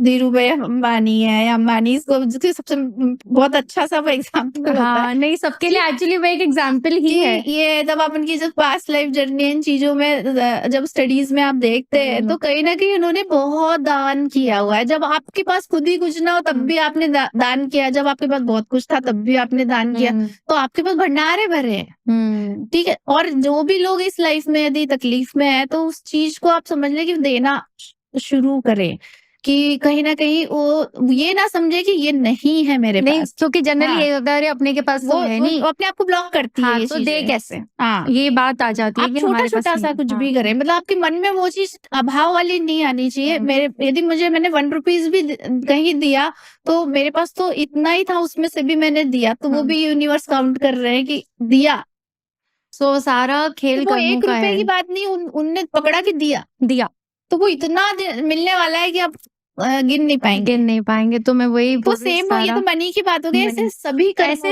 धीरू भाई अंबानी है, या अंबानी इसको सबसे बहुत अच्छा सा एग्जाम्पल होता है। नहीं, सबके लिए एक्चुअली वो एक एग्जाम्पल ही है। ये जब आप उनकी जब पास्ट लाइफ जर्नी इन चीजों में, जब स्टडीज में आप देखते हैं, तो कहीं ना कहीं उन्होंने बहुत दान किया हुआ है। जब आपके पास खुद ही कुछ ना हो, तब भी आपने दान किया। जब आपके पास बहुत कुछ था, तब भी आपने दान किया। तो आपके पास भंडारे भरे हैं, ठीक है। और जो भी लोग इस लाइफ में यदि तकलीफ में है, तो उस चीज को आप समझ लें कि देना शुरू करें, कि कहीं ना कहीं वो ये ना समझे कि ये नहीं है मेरे पास, क्योंकि जनरली ये होता है अपने के पास तो है नहीं, वो अपने आप को ब्लॉक करती है ये तो दे चीजें। कैसे, ये बात आ जाती है आप कि छोटा हमारे छोटा पास सा नहीं। कुछ भी करें, मतलब आपके मन में वो चीज अभाव वाली नहीं आनी चाहिए। यदि मैंने 1 रुपीज भी कहीं दिया, तो मेरे पास तो इतना ही था, उसमें से भी मैंने दिया, तो वो भी यूनिवर्स काउंट कर रहे हैं कि दिया। सारा खेल तो वो 1 रुपए की बात नहीं, उनने पकड़ा कि दिया, तो वो इतना मिलने वाला है कि आप गिन नहीं पाएंगे। तो मैं वही तो सेम ये तो मनी की बात हो गई। ऐसे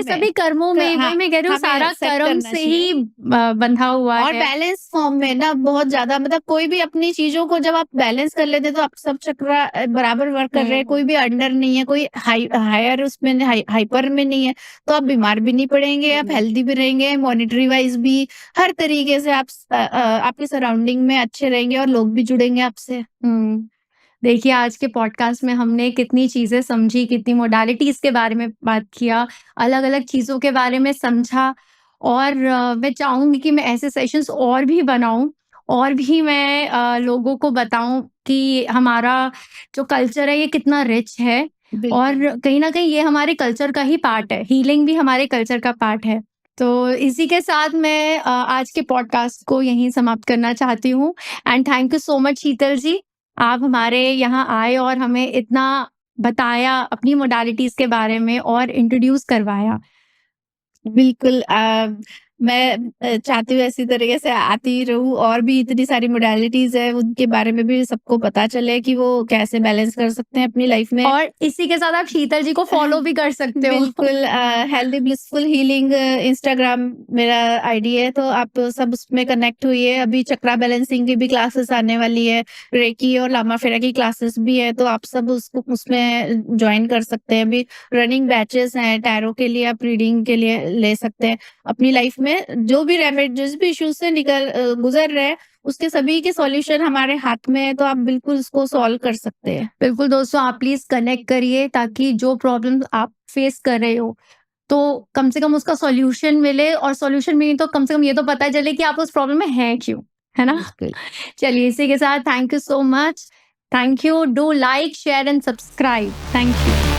सभी कर्मों में वही मैं कह रही हूँ, सारा कर्म से ही बंधा हुआ है। और बैलेंस फॉर्म में ना बहुत ज्यादा, मतलब कोई भी अपनी चीजों को जब आप बैलेंस कर लेते, तो आप सब चक्र बराबर वर्क कर रहे हैं। कोई भी अंडर नहीं है, कोई हायर उसमें हाइपर में नहीं है, तो आप बीमार भी नहीं पड़ेंगे, आप हेल्दी भी रहेंगे, मॉनिटरी वाइज भी, हर तरीके से आप आपकी सराउंडिंग में अच्छे रहेंगे, और लोग भी जुड़ेंगे आपसे। देखिए, आज के पॉडकास्ट में हमने कितनी चीजें समझी, कितनी मोडालिटीज के बारे में बात किया, अलग अलग चीजों के बारे में समझा। और मैं चाहूंगी कि मैं ऐसे सेशंस और भी बनाऊं, और भी मैं लोगों को बताऊं कि हमारा जो कल्चर है ये कितना रिच है, और कहीं ना कहीं ये हमारे कल्चर का ही पार्ट है। हीलिंग भी हमारे कल्चर का पार्ट है। तो इसी के साथ मैं आज के पॉडकास्ट को यहीं समाप्त करना चाहती हूँ। And thank you so much Sheetal ji, आप हमारे यहाँ आए और हमें इतना बताया अपनी मोडालिटीज के बारे में, और इंट्रोड्यूस करवाया। बिल्कुल। मैं चाहती हूँ ऐसी तरीके से आती रहूं, और भी इतनी सारी मोडालिटीज है, उनके बारे में भी सबको पता चले कि वो कैसे बैलेंस कर सकते हैं अपनी लाइफ में। और इसी के साथ आप शीतल जी को फॉलो भी कर सकते हो। बिल्कुल। हेल्दी ब्लिसफुल हीलिंग इंस्टाग्राम मेरा आईडी है, तो आप सब उसमें कनेक्ट हुई। अभी चक्रा बैलेंसिंग की भी क्लासेस आने वाली है, रेकी और लामा फेरा की क्लासेस भी है, तो आप सब उसमें ज्वाइन कर सकते हैं। अभी रनिंग बैचेस हैं, टैरो के लिए आप रीडिंग के लिए ले सकते हैं। अपनी लाइफ में जो भी जिस भी इश्यूज से गुजर रहे हैं, उसके सभी के सॉल्यूशन हमारे हाथ में है, तो आप बिल्कुल उसको सॉल्व कर सकते हैं। बिल्कुल दोस्तों, आप प्लीज कनेक्ट करिए, ताकि जो प्रॉब्लम आप फेस कर रहे हो, तो कम से कम उसका सॉल्यूशन मिले, और सॉल्यूशन मिले तो कम से कम ये तो पता चले कि आप उस प्रॉब्लम में हैं क्यों, है ना। चलिए, इसी के साथ thank you so much. Thank you. Do like, share and subscribe. Thank you.